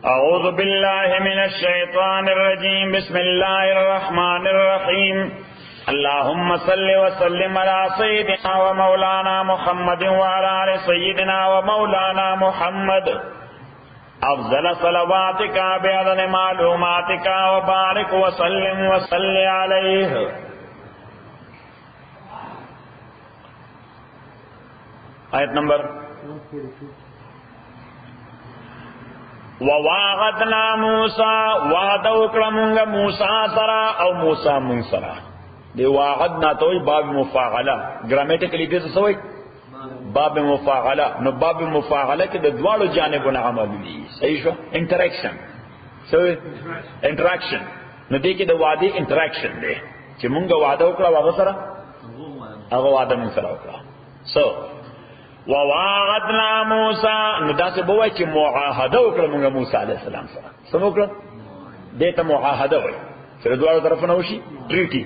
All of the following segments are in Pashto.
اعوذ باللہ من الشیطان الرجیم بسم اللہ الرحمن الرحیم اللہم صل وسلم علی سیدنا و مولانا محمد وعلی آل سیدنا و مولانا محمد افضل صلواتک بعدد معلوماتک وبارک وسلم وصل علیہ. آیت نمبر وواعدنا موسیٰ وعدہ اکرمونگا موسیٰ سرا او موسیٰ من سرا. دی واعدنا توی باب مفاعلہ گرامیٹیکلی دیتا سوئی باب مفاعلہ. نو باب مفاعلہ کی دا دوالو جانبون عمل لی صحیح شو انٹریکشن سوئی انٹریکشن. نو دیکھ دا وعدی انٹریکشن دے چی منگا وعدہ اکرا واغ سرا اگا وعدہ من سرا اکرا. سو وواعدنا موسیٰ نو دا سے بوائی چی معاہدہ اکرا منگا موسیٰ علیہ السلام سرا سمو اکرا دیتا معاہدہ ہوئی سر دوارو طرف نوشی ٹریٹی.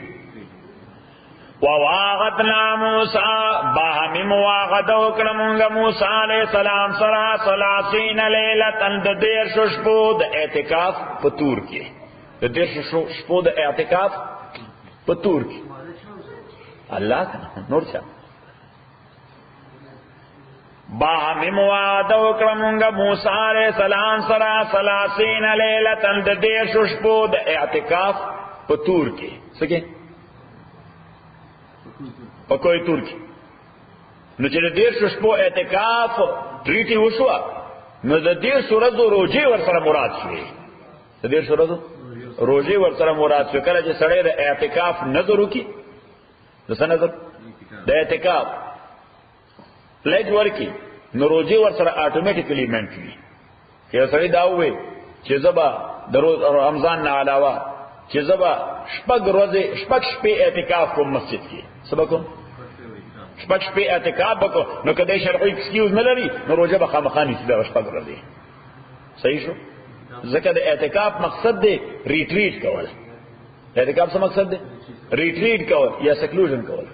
وواعدنا موسیٰ باہمی معاہدہ اکرا منگا موسیٰ علیہ السلام سرا 30 لیلتاً دا دیر ششپو دا اعتکاف پتور کی. دا دیر ششپو دا اعتکاف پتور کی. اللہ کا نور چاہ باہمی معاہدہ اکرمونگا موسیٰ علیہ السلام سرا 30 لیلتاً دا دیر ششپو دا اعتکاف پتور کی. سکے پکوئی تور کی. نو چی دا دیر ششپو اعتکاف ٹریٹی وشوا نو دا دیر سورزو روجی ورسر مراد شوی. دا دیر سورزو روجی ورسر مراد شوی. کلا چی سڑے دا اعتکاف نظرو کی دا سا نظر دا اعتکاف پلیٹ ورکی نو روجی ورسر آٹومیٹکلی منٹوی کہ سڑی داوے چی زبا رمضان نا علاوہ چی زبا شپک شپی اعتکاف کو مسجد کی سبکو شپک شپی اعتکاف بکو نو کدے شرعی ایکسکیوز نلری نو روجہ بخا مخانی سیدہ شپک رضی. صحیح شو ذکر اعتکاف مقصد دے ریٹریٹ کول. اعتکاف سے مقصد دے ریٹریٹ کول یا سیکلوژن کول.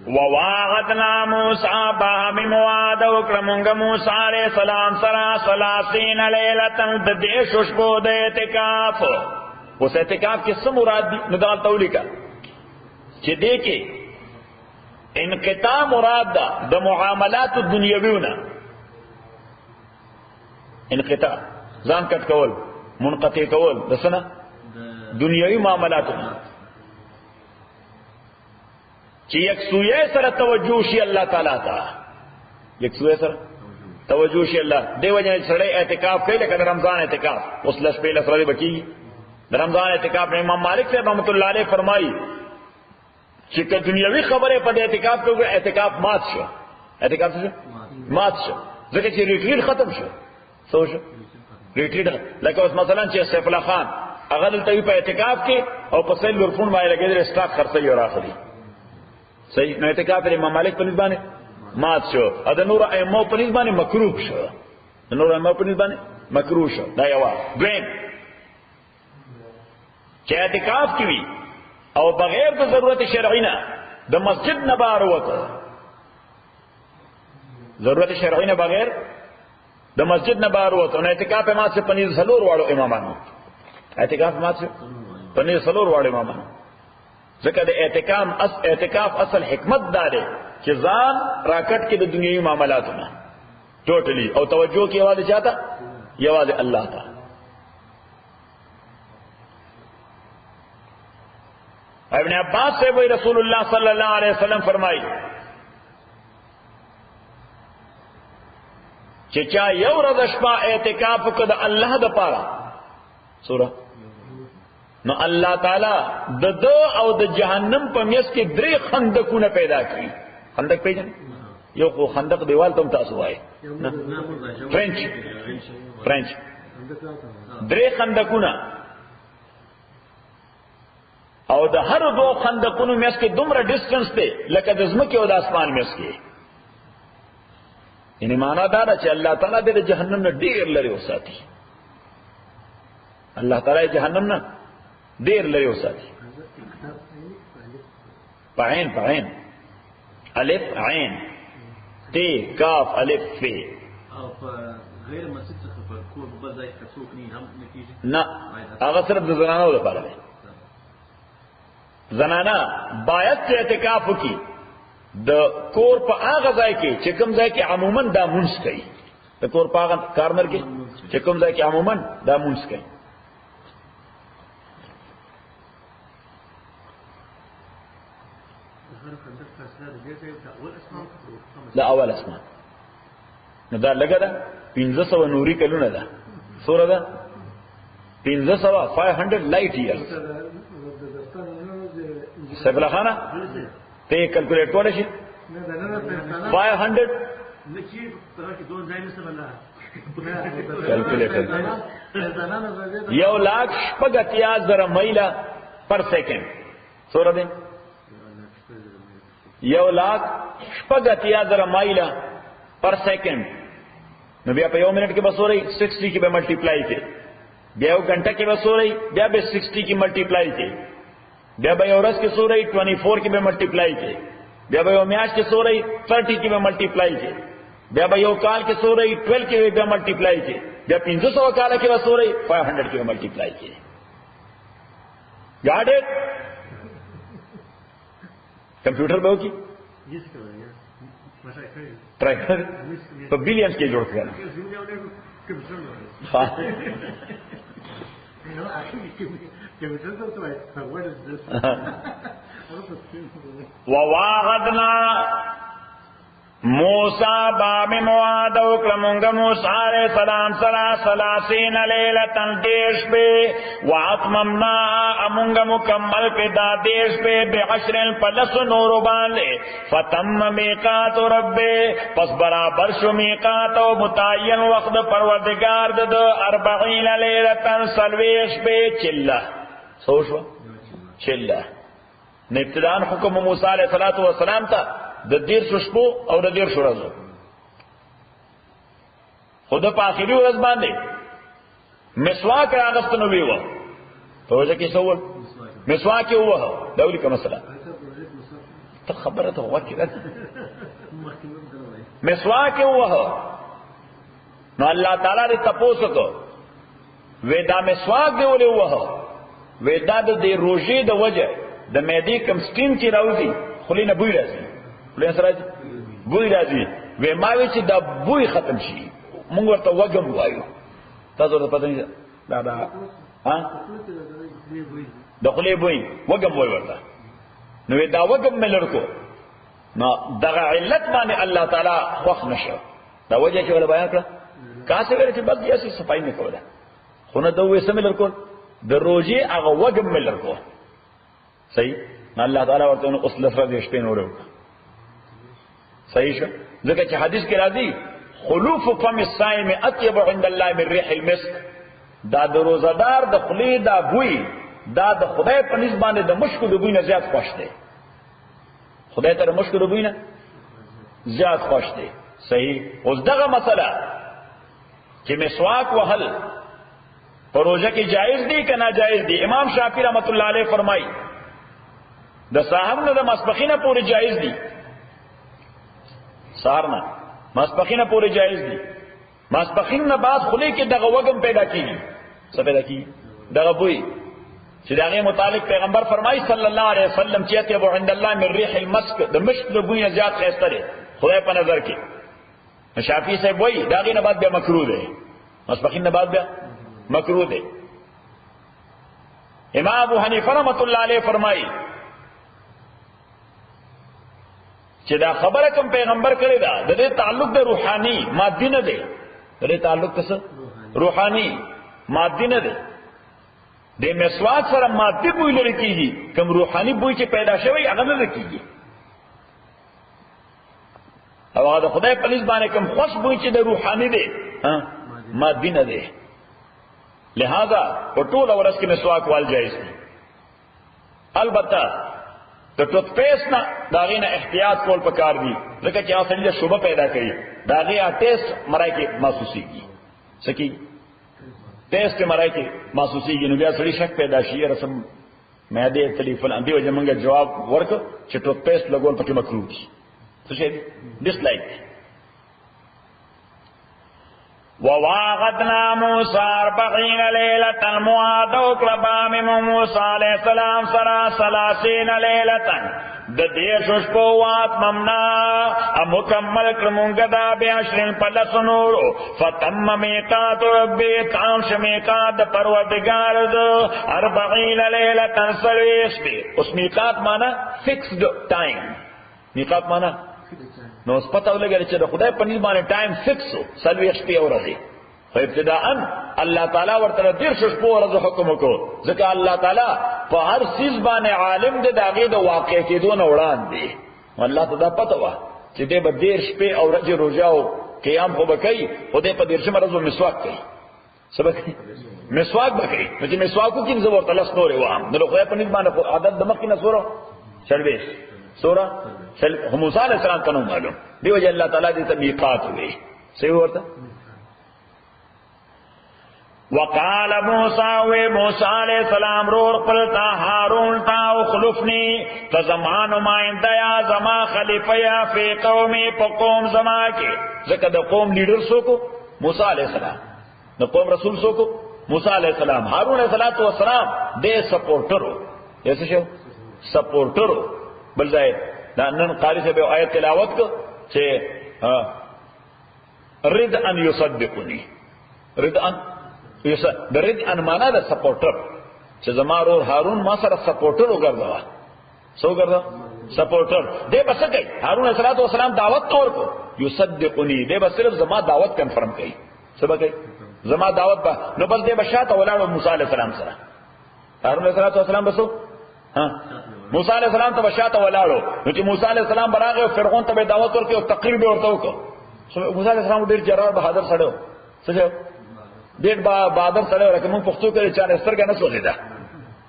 وواعدنا موسیٰ باہمی معاہدہ اکرمونگا موسیٰ علیہ السلام سرا 30 لیلتاً دا دیر ششپو دا اعتکاف. اس اعتکاف کس سے مراد دی ندال تولی کا چی دیکھے انقطاع مراد دا معاملات دنیاویونا انقطاع زان کٹ کول منقطع کول دسنا دنیاوی معاملاتنا چی یک سویے سر توجہ شی اللہ تعالیٰ تا یک سویے سر توجہ شی اللہ دے وجہ سڑے اعتکاف کئی لکھا رمضان اعتکاف اس لش پہ لسرے بکی رمضان اعتکاف میں امام مالک سے رحمۃ اللہ علیہ فرمائی چی کہ دنیاوی خبریں پد اعتکاف کو اعتکاف مات شو. اعتکاف سے مات شو ذکر چی ریٹریٹ ختم شو. سو شو ریٹریٹ لیکن اس مثلا چی سیف اللہ خان اغل تاوی پہ اعتکاف کی اور پسیل لرفون مائے لگے در اسٹاک خرصی اور آخری. صحیح نو اعتکاف امام مالک پنیز بانے مات شو. ادھا نور ایمو پنیز بانے مکروب شو. نور ایمو پنیز بانے مکروب شو. دا یوا دویم چی اعتکاف کیوی او بغیر دا ضرورت شرعینا دا مسجد نباروتا ضرورت شرعینا بغیر دا مسجد نباروتا ان اعتکاف مات سے پنیز سلور وارو امامانو اعتکاف مات سے پنیز سلور وارو امامانو ذکر اعتکاف اصل حکمت دارے کہ زان راکٹ کے دنیاوی معاملاتنا ٹوٹلی اور توجہ کی آواز چاہتا یہ آواز اللہ تا. ابن عباس سے وہی رسول اللہ صلی اللہ علیہ وسلم فرمائی چچا یو رضشپا اعتکاف کد اللہ دا پارا سورہ نو اللہ تعالی دا دو او دا جہنم پا میس کے دری خندقون پیدا کی. خندق پیجن یو خو خندق دیوال تم تاسو آئے فرینچ دری خندقون او دا ہر دو خندقون میس کے دمرا ڈسٹنس تے لکہ دزمکی او دا اسمان میس کے. یعنی مانا دارا چھ اللہ تعالیٰ دے جہنم نا دیر لرے ہو ساتی. اللہ تعالیٰ جہنم نا دیر لرے ہو ساتی. پعین الف عین تی کاف الف فی او غیر مسجد څخه په کور په ځای کې څوک نه هم نکیږي نه هغه صرف د زنانو لپاره دی زنانا باید چې اعتکاف وکړي د کور په هغه ځای کې چې کوم ځای کې عموما دا مونږ کوي د کور په هغه کارنر کې چې کوم ځای کې عموما دا مونږ کوي دا اول اسمان نو دا لګه ده 1500 نوري کلونه ده سوره ده 500 لایټ ایئرز سبلا خانه ته کیلکولیټ کول شي 500 نشي ترا کې دوه ځای نشته بل کیلکولیټر 1,80,000 میله پر سیکنډ سوره ده 1,80,000 میله پر سیکنډ نو بیا په 1 منټ کې بس وري 60 کې به ملټیپلای کې بیا 1 غنټه کې بس وري بیا به 60 کې ملټیپلای کې بیا به ورځ کې سوري 24 کې به ملټیپلای کې بیا به میاشت کې سوري 30 کې به ملټیپلای کې بیا به یو کال کې سوري 12 کې به ملټیپلای کې بیا 500 کال کې به سوري 500 کې به ملټیپلای کې got it کمپیوټر به وکي ټرای کړ په بلینز کې جوړ کړل وواعدنا موسى باب موعد وکلمونگا موسى علیہ السلام سلاسین لیلتن دیش پہ واتممنا امونگا مکمل پہ دا دیش پہ بعشر پلس نور باندے فتم میقات رب پس برابر شو میقات و متعین وقت پروردگار دد 40 لیلتن سلویش پہ چلہ سوشوا چلہ ابتدان حکم موسیٰ علیہ السلام تا د 150 شپو او د 150 ورځو خود په اخري ورځ باندې مسواک راغستنو ویو په وجه کې سوال مسواک وو دولي کوم مسله ته خبره ته وکړه مسواک وو نو الله تعالی دې تاسو کو ودا مسواک دی ولې وو ودا د روزي د وجه د مېدی کم سټیم چې راوځي خلینه بوی راځي لسراج بوی راځي وې ما وی چې دا بوی ختم شي موږ ورته وګم وایو تاسو ته پته نه دا ها دخلې بوی وګم وای ورته نو دا وګم ملر کو نو دغه علت باندې الله تعالی خوښ نشو دا وجه چې ولا بیان کړ کاسه ویل چې بس یې صفای نه کوله خو نه دوی سملر کو د روزي هغه وګم ملر کو صحیح الله تعالی ورته نو اوس لفظ یې شپې نورو صحیح شو ځکه چې حدیث کې راځي خلوف فم الصائم اطيب عند الله من ريح المسك دا د روزدار د خلی دا بوی دا د خدای په نسبت باندې د مشکو د بوی نه زیات خوښ دی خدای ته د مشکو د بوی نه زیات خوښ دی صحیح اوس دغه مسله چې مسواک وهل پروژه کې جائز دی که ناجائز دی امام شافعی رحمۃ اللہ علیہ فرمایي د سحر نه د مسبخینه پورې جائز دی سحر نه مسبخینه پورې جائز دی مسبخین نه بعد خلی کې دغه وګم پیدا کیږي څه پیدا کیږي دغه بوی چې دغه متعلق پیغمبر فرمایي صلی الله علیه وسلم چې اتبع عند الله من ريح المسك د مشک د بوی نه زیات خسته دی خدای په نظر کې شافعی صاحب وایي دغه نه بعد بیا مکروه دی مسبخین نه بعد بیا مکروه دی امام ابو حنیفه رحمۃ اللہ علیہ فرمایي چې دا خبره کوم پیغمبر کړی دا د دې تعلق د روحاني مادي نه دی د دې تعلق څه روحاني مادي نه دی د مسواک سره مادي بوی لري کیږي کوم روحاني بوی چې پیدا شوی هغه نه کیږي او هغه خدای په نسبت باندې کوم خوش بوی چې د روحاني دی مادي نه دی لہذا په ټول ورځ کې مسواک وال جایز دی البته د ټوت پیسټ نه داغه نه احتیاط کول پکار دي ځکه چې اصلي له شوبه پیدا کوي داغه ټیسټ مرای کې محسوسيږي سکی ټیسټ مرای کې محسوسيږي نو بیا سړي شک پیدا شي رسم معدې تکلیف نه دی وجه موږ جواب ورکړ چې ټوت پیسټ لګول پکې مکروه دي څه شي ډیس لایک وواغدنا موسى 40 ليلة موعدوا كلبام موسى عليه السلام سرا 30 ليلة د دې شپوات ممنا مکمل کړمږه دا بیا شرین پلس نورو فتم میقات ربی تام شمیقات پروردگار ز 40 ليلة سرویش دی اوس میقات معنا فکسډ ټایم میقات معنا نو اوس پته ولګی چې د خدای په نيز باندې ټایم فکس سرویش په ورځي خو ابتداء الله تعالی ورته ډیر شپو ورځ حکم وکړ ځکه الله تعالی په هر چیز باندې عالم دی داغه د واقع کېدو نه وړاندې الله ته دا پته و چې دې به ډیر شپې او ورځې روزه او قیام خو بکای خو دې په ډیر شمه ورځو مسواک کوي سبق مسواک بکای نو چې مسواکو کې زبر تلس نورې وام نو خدای په نيز باندې عادت د مخکې نه سورو شرویش سورہ موسی علیہ السلام ته معلوم دی وجه الله تعالی دې ته میقات وي صحیح ورته وقال موسی علیہ السلام رور قلتا هارون تا اخلفنی فزمان نمائندہ یا زما خلیفہ یا فی قومی پا قوم زما کے ذکر دا قوم لیڈر سوکو موسی علیہ السلام دا قوم رسول سوکو موسی علیہ السلام هارون علیہ السلام دے سپورٹرو ایسے شو سپورٹرو بلدائے دا نن قاری سے بے آیت تلاوت کو چھے رد ان یصدقنی رد ان د رد ان معنا د سپورټر چې زمارو هارون ما سره سپورټر وګرځوا سو ګرځا سپورټر دې بس کوي هارون علیه السلام دعوت تور کو یصدقنی دې بس صرف زما دعوت کنفرم کوي سبا کوي زما دعوت به نو بس دې بشاته ولاړو موسی علیه السلام سره هارون علیه السلام بسو ها موسی علیه السلام ته بشاته ولاړو نو چې موسی علیه السلام براغه فرعون ته دعوت ورکړي او تقریر به ورته وکړو موسی علیه السلام ډیر جرار بهادر سره څه ډېر بادر سره ورکه مونږ پښتو کې چا سترګه نه سوځي دا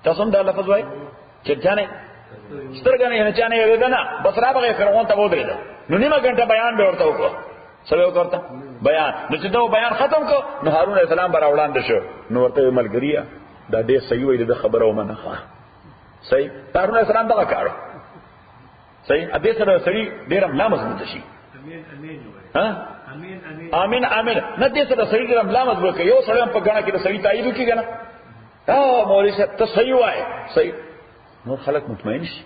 تاسو هم دا لفظ وای چې ځانه سترګه نه چانه یې ده نه بس را بغیر فرعون ته ودرېد نو نیمه غنټه بیان به ورته وکړو سره وکړه بیان نو چې دا بیان ختم کو نو هارون علیه السلام بر وړاندې شو نو ورته ملګریا دا ډېر صحیح وای د خبره ومنه صحیح هارون علیه السلام دا کارو صحیح ا دې سره سړي ډېر لا مضبوط شي ها امين امين نه دې سره سړي ډېر لا مضبوط کوي یو سړی په غاڼه کې د سړي تایید کوي کنه مولوی صاحب ته صحیح وای صحیح نو خلک مطمئن شي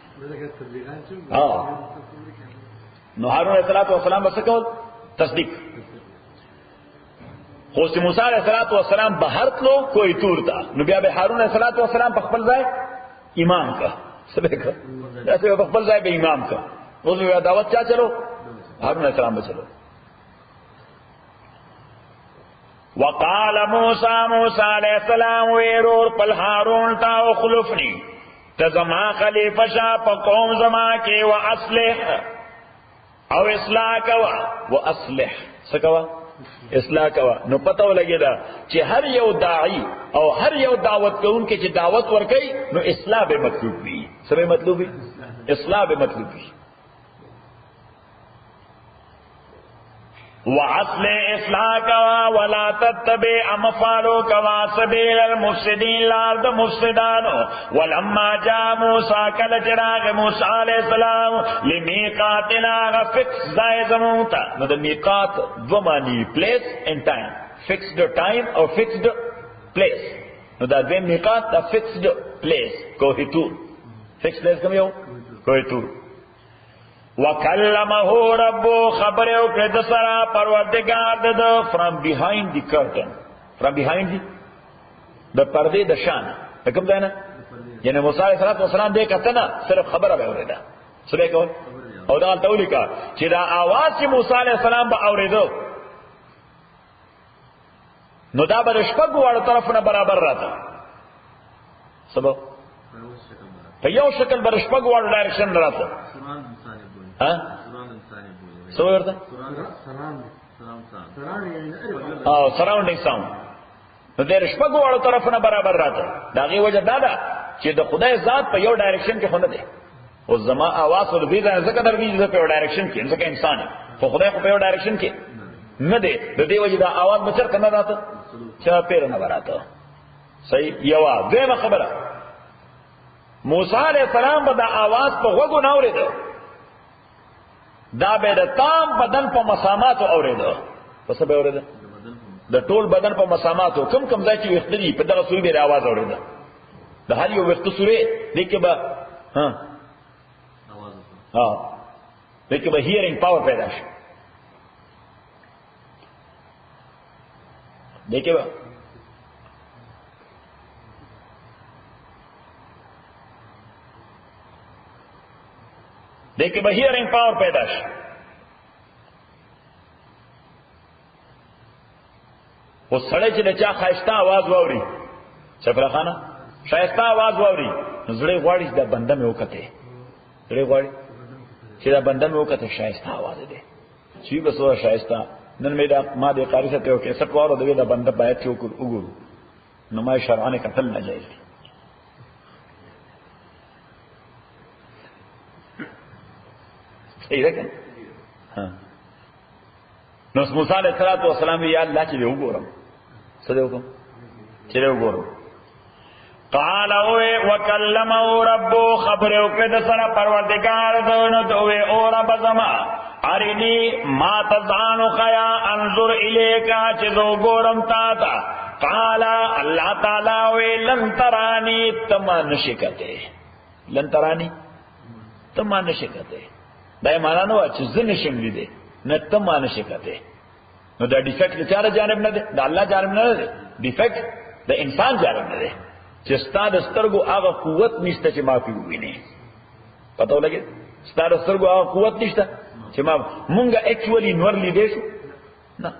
نو هارون علیه السلام بس کول تصدیق خو چې موسی علیه السلام بهر تلو کوئی تور تا نو بیا به هارون علیه السلام په خپل ځای امام کا سبق دا څه په خپل ځای به امام کا اوس یو دعوت چا چلو هارون علیه السلام به چلو وقال موسی علیہ السلام ویرور پل هارون تا اخلفنی تزما خلیفہ شا پا قوم زما کے و اصلح او اصلاح کوا و اصلح سکوا اصلاح کوا نو پتو لگی دا چی ہر یو داعی او ہر یو دعوت کون کے چی دعوت ورکی نو اصلاح بے مطلوب بھی سبے مطلوب بھی اصلاح بے مطلوب بھی وَعَصْلِ إِصْلَاحَ وَلَا تَتَّبِعْ أَمْثَالَ كَمَا سَبِيلَ الْمُفْسِدِينَ لَارْض مُفْسِدَانُ وَلَمَّا جَاءَ مُوسَى كَلَّجْرَاغ مُوسَى عَلَيْهِ السَّلَامُ لِمِيقَاتِنَا فِكْس زائز موتا نو the میقات دو معنی place and time fixed time or fixed place نو دا دویم میقات دا fixed place کوهیتور fixed place کم یو کوهیتور وَكَلَّمَهُ رَبُّهُ خبر اوکړه د سره پروردگار د from behind the curtain from behind the پردې د شان کوم ځای نه یعنی موسی علیه السلام دې کته نه صرف خبره به اوریدا سره کول او دا تولیکا چې دا आवाज چې موسی علیه السلام به اوریدو نو دا به شپږ وړ طرفونه برابر راته سبب په یو شکل به شپږ وړ ډایرکشن راته ها سو ورته سراوندینګ ساوند نو د شپږ وړو طرفونه برابر راته دا غي وجه دا ده چې د خدای ذات په یو ډایرکشن کې خونه ده او زما आवाज ور دي ځکه دروي په یو ډایرکشن کې ځکه انسان خو خدای په یو ډایرکشن کې نه ده د دې وجه دا आवाज بچر کنه راته چې پیر نه راته صحیح یو دغه خبره موسی علیہ السلام به دا आवाज په غوږو نه اورېده، دا به د تام بدن په مساماتو اورېده. په څه به اورېده؟ د ټول بدن په مساماتو. کم کم ځای چې ویښته دي په دغه سوري به د आवाज اورېده. د هر یو ویښته سوري دې کې به دې کې به هیرینګ پاور پیدا شي. دې کې به دیکھیں بھئی ہیئرنگ پاور پیدا شي. او سړی چې د چا ښایسته आवाज واوري، چپره خانه ښایسته आवाज واوري، زړه غواړي چې دا بنده مې وکته، زړه غواړي چې دا بنده مې وکته ښایسته आवाज دی، چې به سوه ښایسته. نن مې دا ما د قاری سره یو کیسټ واورو، د دا بنده باید چې وګورو، نو ما شرعانه قتل ناجایز دی. صحیح ده کنه؟ نو موسی علیہ السلام یا الله چې وګورم، څه دی وکم چې وګورم. قال او وکلمه ربو، خبر او کړه سره پروردگار دونه دوه او رب زما ارنی ما تزانو خیا انظر الیکا چې وګورم تا تا. قال الله تعالی وی لن ترانی تما نشکته، لن ترانی تما نشکته. دا معنا نو چې زنه شم لیدې نه ته مان شي کته. نو دا ډیفیکټ د چاره جانب نه ده، د الله جانب نه ده. ډیفیکټ د انسان جانب نه ده چې ستاد سترګو هغه قوت نشته چې معافي وویني. پته ولګي ستاد سترګو هغه قوت نشته چې ما مونږه اکچوالي نور لیدې شو نه،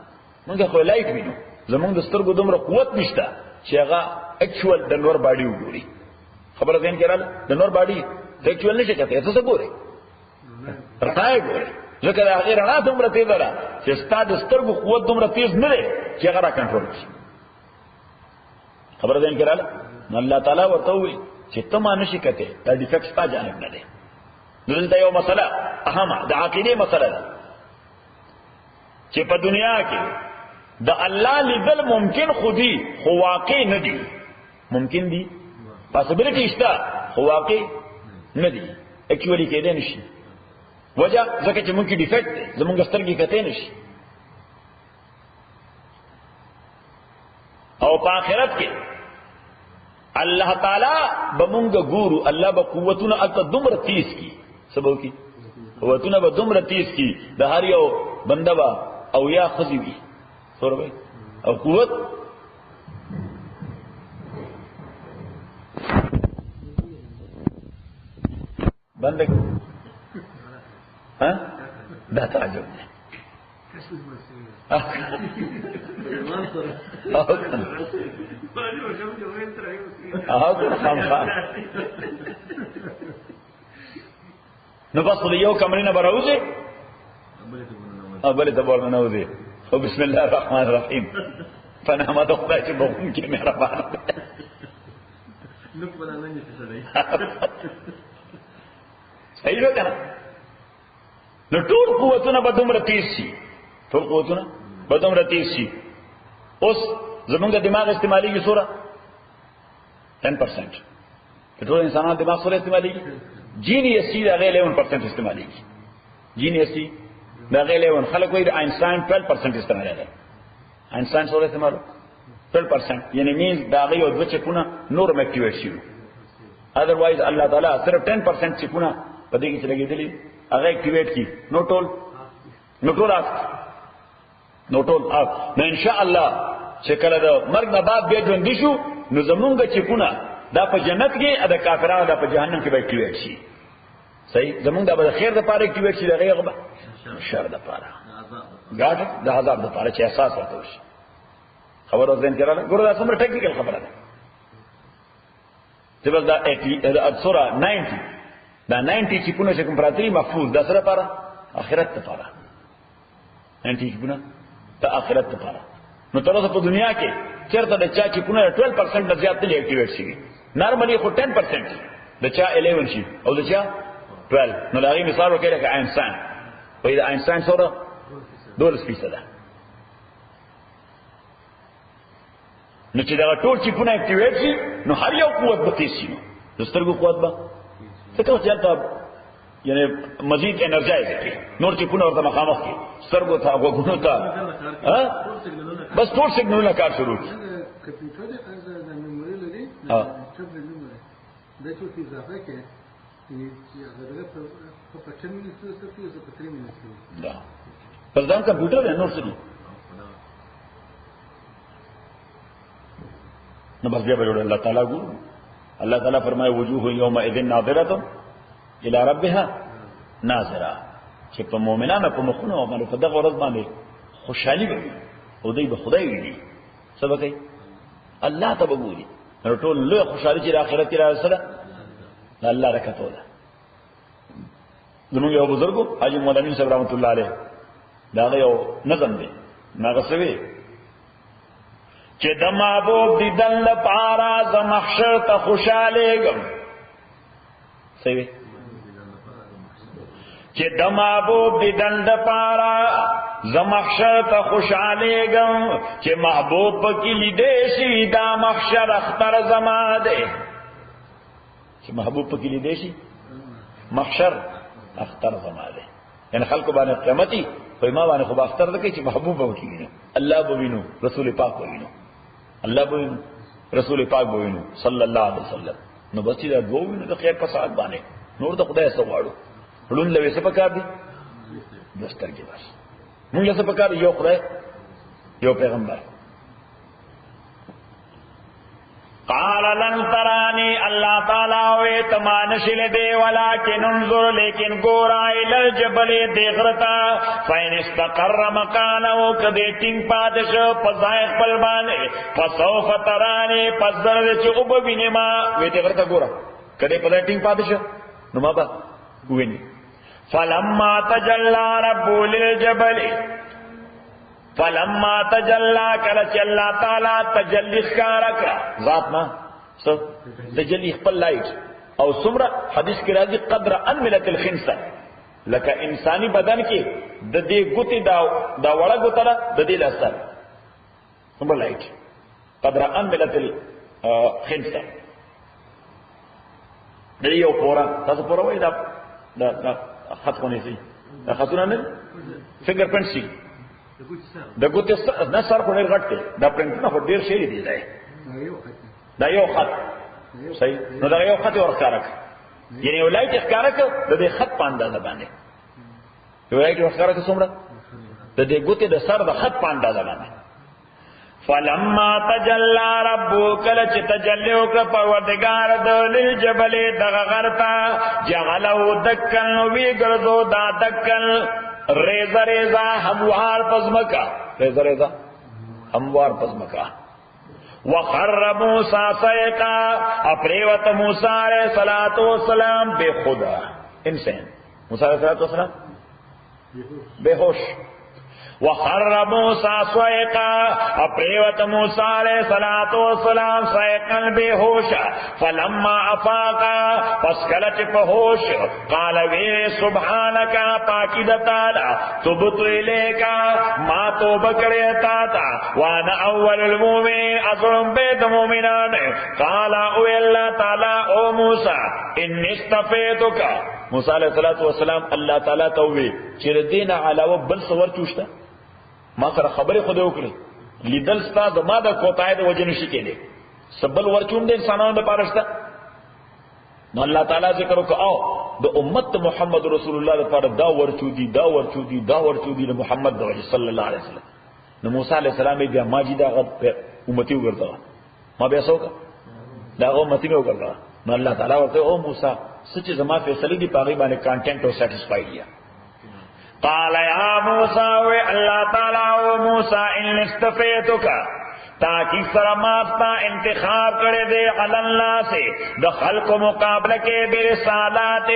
مونږه خو لایټ وینو، زمونږ د سترګو دومره قوت نشته چې هغه اکچوال د نور باډي وګوري. خبره ځین کړل د نور باډي اکچوال نشي کته، څه ګوري رتای ګوري، ځکه د هغه رڼا دومره تیز ده چې ستاد سترګو قوت دومره تیز نه دی چې هغه را کنټرول شي. خبره ځین کړل الله تعالی ورته وی چې ته ما نشي کته، دا ډیفیکټ ستا جانب نه دی. دلته یو مسله اهمه د عقیده مسله ده چې په دنیا کې د الله لیدل ممکن خودي خو واقع نه دي. ممکن دي پاسبیلیټی شته خو واقع نه دي، اکچوالي کېدای نشي. وجہ ځکه چې مونږ کې ډیفیکټ دی، زمونږ سترګې کته نشي. او په آخرت کې الله تعالی به مونږ ګورو، الله به قوتونه الته دومره تیز کی، سبو کی قوتونه به دومره تیز کی د هر یو بنده به او یا خزي وي سور وي او قوت بنده ها دا تعجب دی. نو بس خو یو کمرې نه به راوځي او بلې ته به ورننوځي. خو بسم الله الرحمن الرحیم په نامه د خدای چې بخښونکی مهربانه دی. صحیح ده که نه؟ نو ټول قوتونه به دومره تیز شي، ټول قوتونه به دومره تیز شي. اوس زمونږ دماغ استعمالیږي څومره؟ 10%. د ټول انسانانو دماغ څومره استعمالیږي؟ جینیسي د هغې 11% استعمالیږي. جینیسي د هغې 11. خلک وایي د آینسټاین 12% استعمالیږي. آینسټاین څومره استعمالو؟ 12%. یعنی مینز د هغې یو دوه چپونه نور هم اکټیویټ شوي. ادروایز الله تعالی صرف 10% چپونه په دې کې چې لګېدلي هغه اکټیویټ کی. نو ټول آف نو ان شاء الله چې کله د مرګ نه بعد بیا ژوند شو نو زمونږ چپونه دا په جنت کې د کافرانو دا په جهنم کې به اکټیویټ شي. صحیح زمونږ دا به خیر د پاره اکټیویټ شي، دغه غبا شر د پاره ګاډ د عذاب د پاره چې احساس راته شي. خبره ځین کړه ګوره دا څومره ټیکنیکل خبره ده. چې بس دا 80 دا سوره 90 دا 90 چې پونه چې کوم پراتري محفوظ د سره لپاره آخرت لپاره 90 چې پونه د آخرت لپاره. نو تر اوسه په دنیا کې چیرته د چا چې پونه 12% نه زیات نه اکټیویټ شي. نارملی خو 10% د چا 11 شي او د چا 12. نو دا غي مثال وکړه چې آینسټاین وایي د آینسټاین سره 12% ده. نو چې دا ټول چې پونه اکټیویټ شي نو هر یو قوت به تیز شي. سترګو قوت به څه چلته یعنی مزید انرژایز کی نور چې پونه ورته مخامخ کی سترګو ته وګونو ته بس ټول سیګنالونه کار شروع کی کمپیوټر د میموري لري چپ د میموري د څه څه اضافه کې چې هغه په 15 منټ سره څه په 3 منټ دا پر ځان کمپیوټر نور څه دي نو بس بیا به الله تعالی ګورو الله تعالی فرمایي وجوه یومئذ ناظره الى ربها ناظره چې په مؤمنانو په مخونو باندې په دغه ورځ باندې خوشحالي وي او دوی به خدای ویني سبا کوي الله ته وګوري نو ټول له خوشحالي چې آخرت کې راځي الله رکعت ولا زموږ یو بزرګو حاجی مولانا صاحب رحمت الله علیه دا یو نظم دی ناغسوي چې د محبوب دیدن لپاره ز محشر ته خوشالېږم صحیح چې د محبوب دیدن لپاره ز محشر ته خوشالېږم چې محبوب پکې لیدې شي دا محشر اختر زما دی چې محبوب پکې لیدې شي محشر اختر زما دی یعنی خلق باندې قیامتي په ما باندې خو اختر ده چې محبوب پکې ویني الله به وینو رسول پاک به وینو الله به رسول پاک به وینو صلی الله علیه وسلم نو بچی دا دوه وینو د خیر په ساعت باندې نور د خدای سره واړو هلون لوي څه پکار دي دستر کې بس موږ څه پکار یو خدای یو پیغمبر قال لن تراني الله تعالی وې تمان شل دی ولکن انظر لیکن ګورا ال الجبل دیغرتا فین استقر مکانه کدی ټینګ پادش پزای خپل باندې فسوف تراني پزر چې وب وینما وې دیغرتا ګورا کدی پزای ټینګ پادش نو ما با ویني فلما تجلى رب للجبل فلما تجلى کله چې الله تعالی تجلی ښکارا کړ ذات نه څه تجلی خپل لایټ او څومره حدیث کې راځي قدر انملت الخنسه لکه انساني بدن کې د دې ګوتې دا وړه ګوته د دې لاسه څومره لایټ قدر انملت الخنسه د یو پورا تاسو پورا وای دا خط خونې سي دا خطونه نه فنگر پرنټ سي د ګوتې نه سر کو نه غټ دی دا پرنټ نه ډیر شي دی دا یو خط صحیح نو دا یو خط ورخارک یعنی ولایت ښکارک د دې خط پاندازه باندې ولایت ورخارک څومره د دې ګوتې د سر د خط پاندازه باندې فلما تجلى ربك لچ تجلی وکړه پروردگار د للجبل دغه غرتا جعله دکن وی ګرځو دا دکن ریزا ریزا هموار پزمکا ریزا ریزا هموار پزمکا وخر موسیٰ صیقا اپریوت موسیٰ علیہ السلام بے خدا انسان موسیٰ علیہ السلام بے ہوش وخر موسیٰ صیقا اپریوت موسیٰ علیہ السلام صیقا بے ہوش فلما افاقا پسکلچ پہوش قال وی سبحانکا پاکی دتالا تبتو الیکا ما توبکڑی تاتا وانا اول المومن اظلم بید مومنان قال اوی اللہ تعالی او موسیٰ انی استفیتکا موسیٰ علیہ السلام اللہ تعالی تووی چیر دین علاوہ بل سور چوشتا ما سره خبرې خو دې وکړي لیدل ستا د ما د کوتاه د وجه نشي کېدی سبل ورچون د انسانانو لپاره شته نو الله تعالی ذکر وکړه او د امت محمد رسول الله لپاره دا ورچودي د محمد د وجه صلی الله علیه وسلم نو موسی علیه السلام بیا ما جی دا امتی وګرځا ما بیا څوک دا امتی وګرځا نو الله تعالی ورته او موسی سچ زما فیصله دی پاغي باندې کانټینټ او سټیسفاید یا قال یا موسیٰ وی اللہ تعالیٰ و موسیٰ ان استفیتک تاکہ سرماستا انتخاب کرے دے علی اللہ سے دا خلق مقابلہ کے برسالات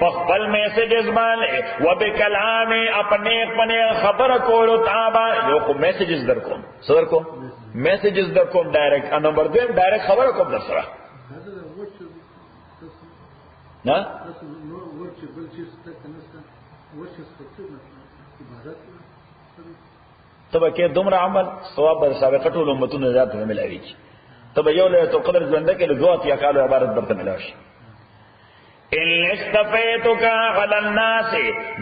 پخبل میسیجز بانے و بکلام اپنے خبر کو رتابا جو کو میسیجز در کم صدر کو میسیجز در کم ڈائریکٹ نمبر 2 ڈائریکٹ خبر کم در سرا نا تبا کې دومره عمل ثواب بر سابقه ټول امتونو ذات نه ملایږي تب یو لیلۃ القدر ژوند کې له 2 کالو عبارت برته ملاشي ان استفیتک علی الناس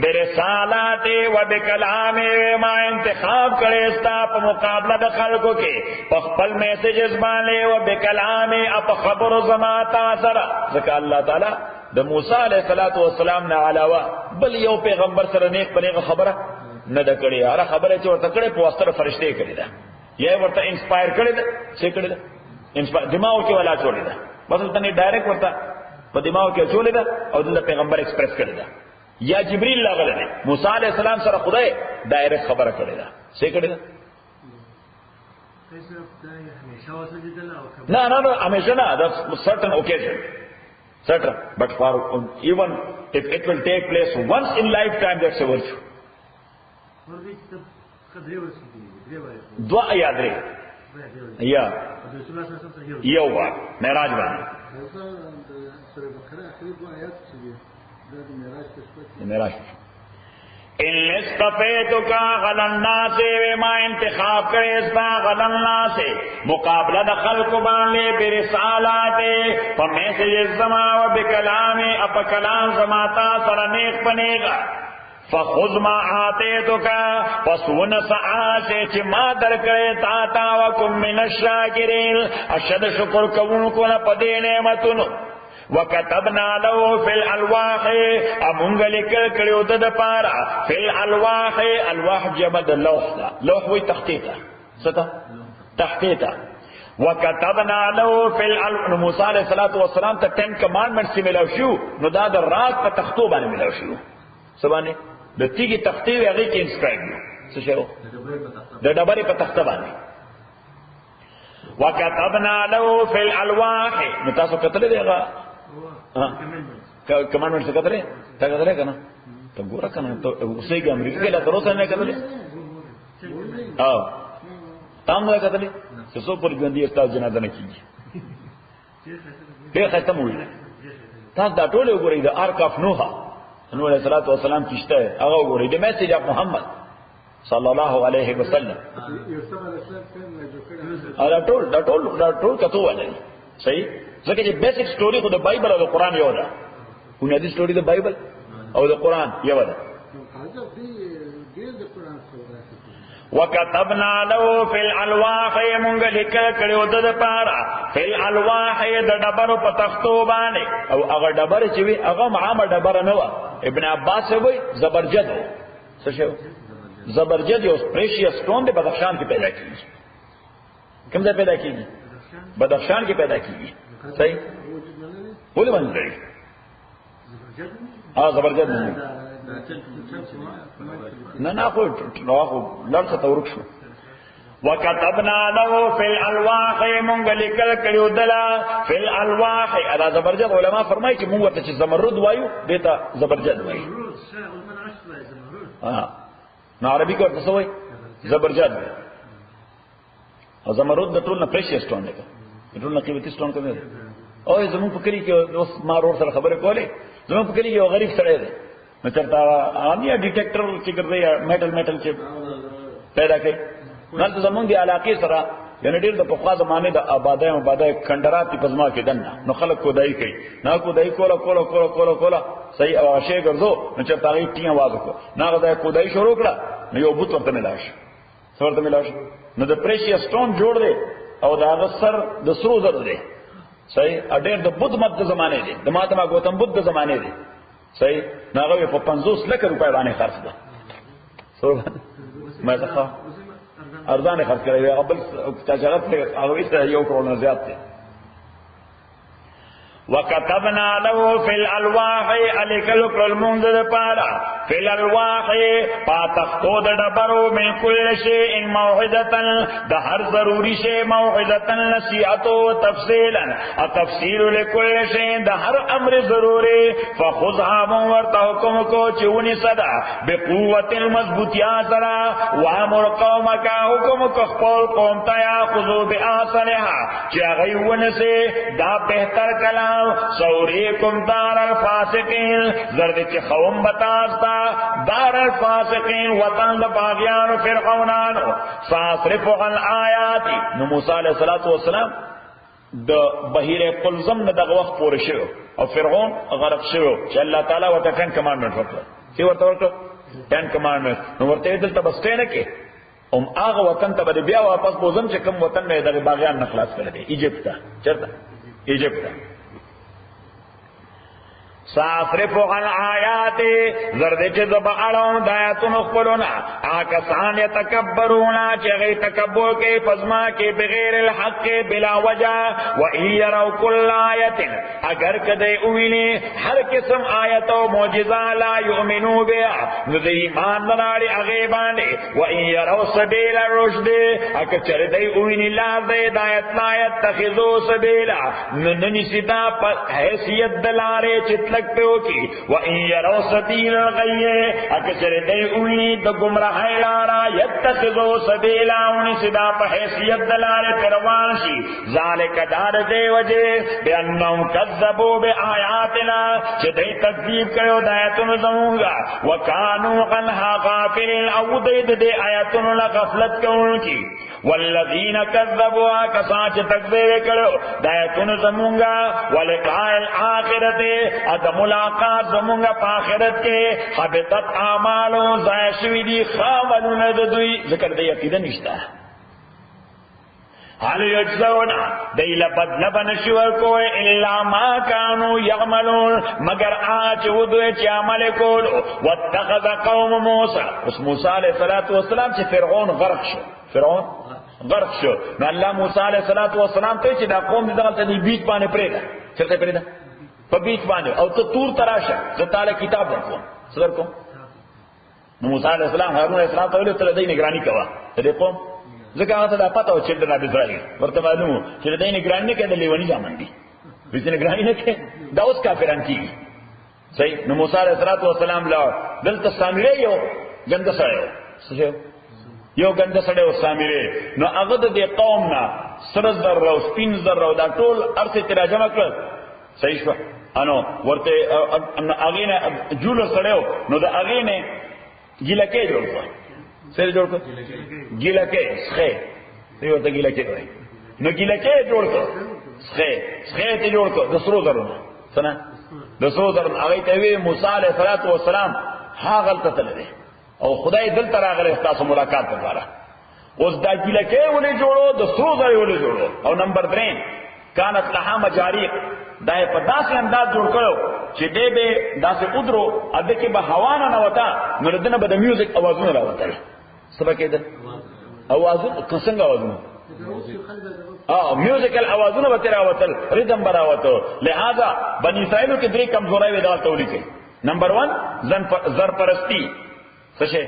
برسالات و بکلام ما انتخاب کړي استا په مقابله د خلکو کې په خپل میسجز باندې او بکلام اپ خبر زما تا سره ځکه الله تعالی د موسی علیه السلام نه علاوه بل یو پیغمبر سره نیک پنیغه خبره نه د کړي هر خبره چې ورته کړي په واسطه فرشته کړي دا یا ورته انسپایر کړي دا څه کړي دا انسپایر دماغ کې ولا چولې دا بس ته ډایرکټ ورته په دماغ کې چولې دا او د پیغمبر ایکسپریس کړي دا یا جبرئیل لاغله دی موسی علیہ السلام سره خدای ډایرکټ خبره کړي دا څه کړي دا نه همیشه نه دا certain occasion certain but for even if it will take place once in lifetime that's a virtue دعا یا درې یا یو وار معراج باندې معراج ان استفیتک علی الناس وما انتخاب کرے استا علی الناس مقابلہ د خلق باندې برسالات په میسج زما او بکلام اپ کلام زما تا سره نیک بنےگا فخذ ما آتیتک فسون سعات چې ما درکړې تا تا وکم من الشاکرین اشد شکر کوونکو نه پدې نعمتونو وكتبنا له في الالواح امونګ لیکل کړو ته د پاره في الالواح الواح جمد اللوح دا لوح وي تخطيطه څه تخطيطه وكتبنا له في الالواح موسی عليه السلام ته 10 commandments ملاو شو نو دا د رات په تختو باندې ملاو شو سبانه د تیږي تختې هغه کې انسکرایب څه شو د ډبرې په تخته باندې وكتبنا له في الالواح نو تاسو کتل دیغه کمانډمنټ څه کتلې تا کتلې کنه ته ګوره کنه ته اوسېږي امریکا کې لا تر اوسه نه کتلې او تام نه کتلې چې څو پر ژوندۍ استاد جنازه نه کیږي ډېر ختم وي تاسو دا ټول وګورئ د آرک اف نوح نوح علیہ الصلوۃ والسلام کیشته هغه وګورئ د میسج اف محمد صلی الله علیه وسلم دا ټول کتو ولې صحیح ځکه چې بیسیک سټوري خو د بایبل او د قران یو ده بنیادی سټوري د بایبل او د قران یو ده وكتبنا له في الالواح مونږ لیکل کړو د پاره في الالواح د ډبرو په تختو باندې او هغه ډبر چې وي هغه عامه ډبر نه و ابن عباس وایي زبرجد څه شو زبرجد یو پریشیس سټون د بدخشان کې پیدا کیږي کوم ځای پیدا کیږي بدخشان کې پیدا کیږي صحیح ولې باندې زبرجد نه خو لړ څه ورک شو وكتبنا له في الالواح مونږ لیکل کړو دلا في الالواح ادا زبرجد علما فرمایي چې مونږ ته چې زمرد وایو دته زبرجد وایي نو عربي کې ورته څه وایي زبرجد او زمرد د ټول نه پریشیس سټون دی ټول نه قیمتي سټون کوي او زمون په کلی کې اوس ما ورور سره خبرې کولې زمون په کلی کې یو غریب سړی دی نو چرته انیا ډیټیکټر چې ګرځي میټل چې پیدا کوي نن زمون دی علاقې سره یعنی ډېر د پخوا زمانه د آبادای کندرات په پزما کې دنه نو خلک کودای کوي نه کودای کوله صحیح او شی ګرځو نو چرته هغه ټی आवाज وکړه نه غدا کودای شروع کړه نو یو بوت ورته ملاش څورته ملاش نو د پریشیس سټون جوړ دی او دا هغه سر د سرو زر دی صحیح اډیر د بدھ مت زمانه دی د ماتما گوتم بدھ زمانه دی صحیح ناغه په 50 لک روپے باندې خرڅ ده ما ځخه ارزان خرڅ کړی هغه بل تجارت له هغه څخه یو کروڑ زیات دی وكتبنا له في الالواح الکل کل منذ پارا في الالواح پاتختو د ډبرو من كل شيء موعظه د هر ضروري شی موعظه نصيحت او تفصيلا تفصيل لكل شيء د هر امر ضروري فخذها ورته حکم کو چونی صدا بقوه المضبوطیا سرا وامر قومك حکم کو خپل قوم ته یاخذو باثرها چې غيونه سي دا بهتر کلام سوریکم دار الفاسقین زرد چی خوم بتاستا دار الفاسقین وطن باغیان و فرعونان ساصرف عن آیاتی نو موسیٰ علیہ السلام د بحیره قلزم نه دغه وخت پورې شو او فرعون غرق شو چې الله تعالی ورته 10 کمانډمنټ ورکړ چې ورته ورکړ 10 کمانډمنٹ نو ورته دلته بس نه کې هغه وطن ته بیا واپس بوزم چې کوم وطن نه د باغیان نه خلاص کړی دی ایجپت ته چرته ایجپت ته صافرف عن آیات زرد چې د بغړو د آیاتونو خپلونه آکسان یتکبرون چې غي تکبر کوي پزما کې بغیر الحق بلا وجه و يروا كل آیه اگر کده ویني هر قسم آیت او معجزه لا یؤمنو بها نو د ایمان لري هغه باندې و يروا سبیل الرشد اگر چر دی ویني لا د هدایت لا يتخذوا سبیلا نن سیدا په حیثیت دلاره چې پو کی و ان يروا سبيل الغي اکثر دی اوی د گمراهی لارا یتخذوا سبیلا ان صدا په حیثیت دلاره پروان شي ذالک دار دی وجه بانهم كذبوا بآیاتنا چې دی تکذیب کړو د آیاتونو زمونږه وکانو عنها غافلین او د آیاتونو لا غفلت کوونکی والذین كذبوا کسان چې تکذیب کړو د آیاتونو زمونږه ولقاء الاخرته ملاقات زمونږه په آخرت کې حبطت اعمالو ضایع شوي دي خاملونه د دوی ذکر د عقیده نشته حال یجزون دیل بدل بنشی ورکوئے الا ما کانو یعملون مگر آج ودوئے چی عمل کولو واتخذ قوم موسیٰ اس موسیٰ علیہ السلام چی فرعون غرق شو فرعون غرق شو نو اللہ موسیٰ علیہ السلام تو چی دا قوم دی دغلتا دی بیچ پانے پریدا چلتے پریدا په بیچ باندې او ته تور تراشه زه تعالی کتاب درکوم صدر کوم نو موسی علیہ السلام هارون علیہ السلام ته ویل ته دې نگرانی کوه ته قوم ځکه هغه ته پته و چې د نبی اسرائیل ورته معلومه چې دې نگرانی نه کړي لیونی ځامن دي دې نگرانی نه کړي دا اوس کافران کیږي صحیح نو موسی علیہ السلام لا دلته سامری یو ګنده سره یو ګنده سره او سامری نو هغه د قوم نه سره زر او سپین زر او دا ټول ارث تراجمه کړ صحیح شو انو ورته اغینه جوړ سړیو نو د اغینه ګیلکه جوړ کړ سره جوړ کړ ګیلکه ښه دی ورته ګیلکه وای نو ګیلکه جوړ کړ ښه ته جوړ کړ د سرو درونه څنګه د سرو درونه هغه ته وی موسی علیہ السلام هاغه تللی او خدای دلته راغلی تاسو ملاقات وکړه اوس دا ګیلکه ولې جوړو د سرو درې ولې جوړو او نمبر 3 كانت لها مجاريق دا په داسې انداز جوړ کړو چې دې به داسې قدرو اده کې به هوا نه وتا نو دنه به د میوزیک اوازونه راوتل سبا کېده اوازونه څنګه اوازونه میوزیکل اوازونه به راوتل ریدم براوته لہذا بنی اسرائیل کې درې کمزورای ودا تولی کوي نمبر 1 زرپرستی څه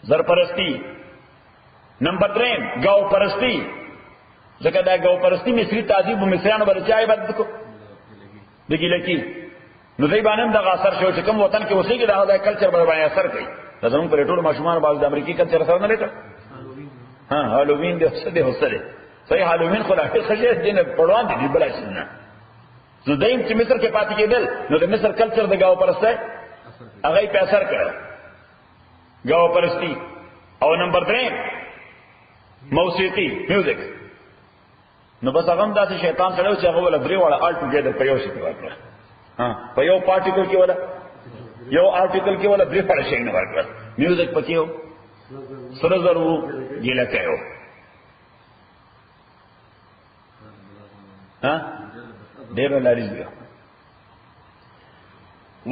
زرپرستی نمبر 3 گاو پرستی ځکه دا گاو پرستی مصری تعذیب و مصریانو بل چا عبادت کو دګی لکی نو دای باندې دا اثر شو چې کوم وطن کې اوسېږي دا کلچر باندې اثر کوي دا زموږ پر ټول ماشومان باز د امریکای کلچر سره نه لټ ها هالووین د څه دی هوسره صحیح هالووین خو لا خجه دین پړوان دي بل څه نه زه دایم چې مصر کې پاتې کېدل نو د مصر کلچر د گاو پرسته هغه په اثر کړ گاو پرستی او نمبر 3 موسیقي میوزیک نو بس هغه داسې شیطان سره چې هغه ولا درې وړه آل ټوګیدر په یو شي کې ورکړه په یو پارټیکل کې ولا یو آرټیکل کې ولا درې وړه شي نه ورکړه میوزیک پکې یو سره زرو ګیله کوي ډېر لاري دی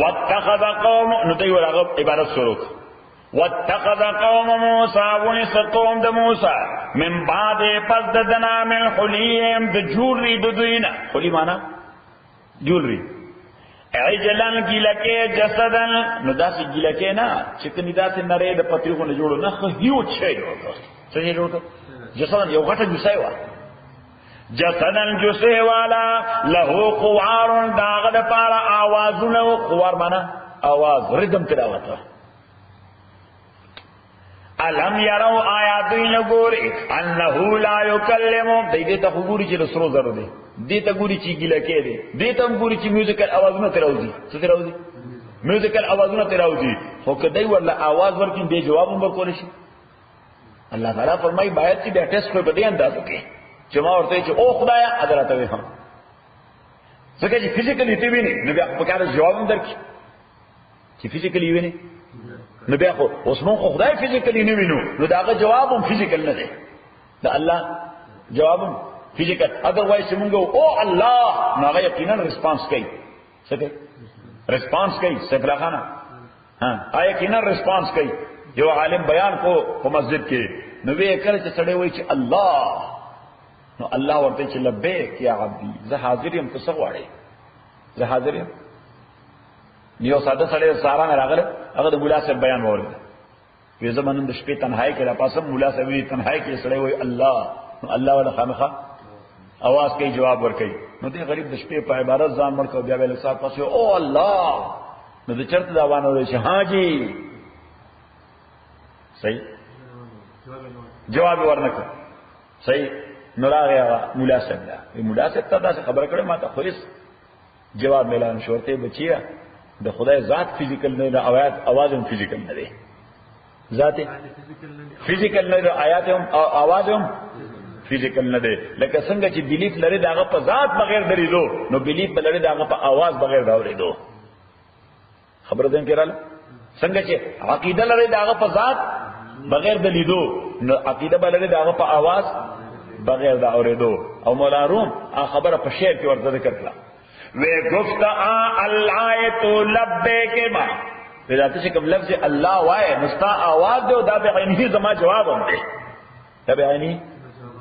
واتخذ قوم نو دوی ورغه عبارت شروع واتخذ قوم موسى ونسقوم د موسى من بعد پس دنا من حليهم د جولري د دوینا حلی معنا جولري عجلن گیلکه جسدن نو داسې گیلکه نه چې کني داسې نری د پتریغونه جوړو نه خو هیو چي جوړو څه جوړو جسدن یو غټه جوسای و جسدن جوسه والا له قوار داغه د پاره आवाजونه قوار معنا आवाज ردم تلاوت الم يروا آیات نګوري انه لا يكلم دې ته ګوري چې رسول زرو دي دې ته ګوري چې ګیله کې دي دې ته ګوري چې میوزیکل اوازونه تراوځي څه تراوځي میوزیکل اوازونه تراوځي خو کدی ورله आवाज ورکین به جواب ورکول شي الله تعالی فرمایي باید چې ټیسټ کوي په دې انداز کې چې ما ورته چې او خدایا حضرت وي هم ځکه چې فزیکلی تی ویني نو بیا په کار جواب هم درکې چې فزیکلی ویني نو بیا خو اوس مونږ خدای فزیکلی نه وینو نو داغه جواب هم فزیکل نه دی دا الله جواب هم فزیکل اذروایز مونږ او الله نو یقینا ریسپانس کوي څه کوي ریسپانس کوي سفلا خانه ها یقینا ریسپانس کوي یو عالم بیان کو په مسجد کې نو وی کړ چې سړی وایي چې الله نو الله ورته چې لبیک یا عبدی زه حاضر یم څه غواړې زه حاضر یم یو ساده سړی سارا نه راغله هغه د مولا صاحب بیان وره وی زمونږ د شپې تنهایی کې را پاسم مولا صاحب وی تنهایی کې سړی وایي الله نو الله ولا خامخه आवाज کوي جواب ور کوي نو دې غریب د شپې په عبارت ځان مړ کو بیا ویل صاحب پاسه او الله نو د چرته دا وانه وی چې ها جی صحیح جواب ورنکړ صحیح نو راغی مولا صاحب دا مولا صاحب ته دا خبر کړه ما ته خلیص جواب ملان شورته بچیا د خدای ذات فزیکل نه د आवाज هم فزیکل نه دی ذات فزیکل نه د آیات هم आवाज هم فزیکل نه دی لکه څنګه چې بلیف لري داغه په ذات بغیر دریدو نو بلیف لري داغه په आवाज بغیر داوریدو خبر ده کېراله څنګه چې عقیده لري داغه په ذات بغیر دلیدو نو عقیده بلري داغه په आवाज بغیر دا اوریدو او مولا روم خبره په شعر کې ورته ذکر کړه وی گفت الله تو لبیک ما ذاته چې کوم لفظ الله وای مستا आवाज دی دا به عیني زما جواب هم دی دا به عیني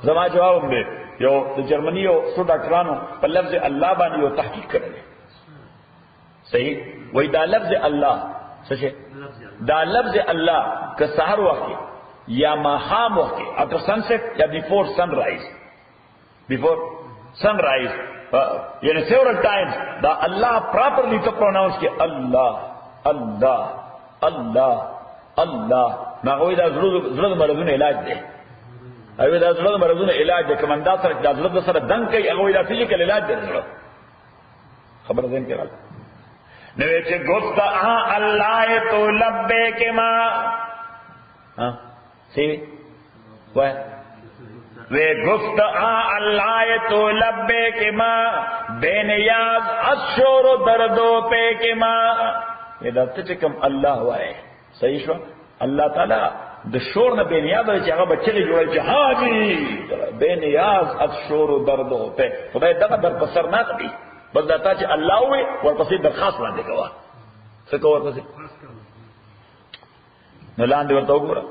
زما جواب هم دی یو د جرمني یو څو ډاکټرانو په لفظ الله باندې یو تحقیق کړل صحیح وای دا لفظ الله څه دا لفظ الله که سحر وخت یا ماخام وخت after sunset یا before sunrise یعنی several times دا Allah properly to pronounce ki Allah Allah Allah Allah ما هو دا زړه مرزونه علاج دی او دا زړه مرزونه علاج دی کمندا سره دا زړه سره دنګ کوي هغه دا فزیکل علاج دی خبر ده نه کړه نو چې ګوت الله تو لبیک ما ها سی وای وی گفت اللہ تو لبیک ما بے نیاز اشور و درد و پیک ما یہ دلته چې کوم الله وای صحیح شو الله تعالی د شور نه بے نیاز چې هغه بچی جوړي چې ها جی بے نیاز اشور و درد و پیک خدای دغه در بسر نه کوي بس دا چې الله وي ورپسې درخواست باندې کوه څه کوه ورپسې نو لاندې ورته وګوره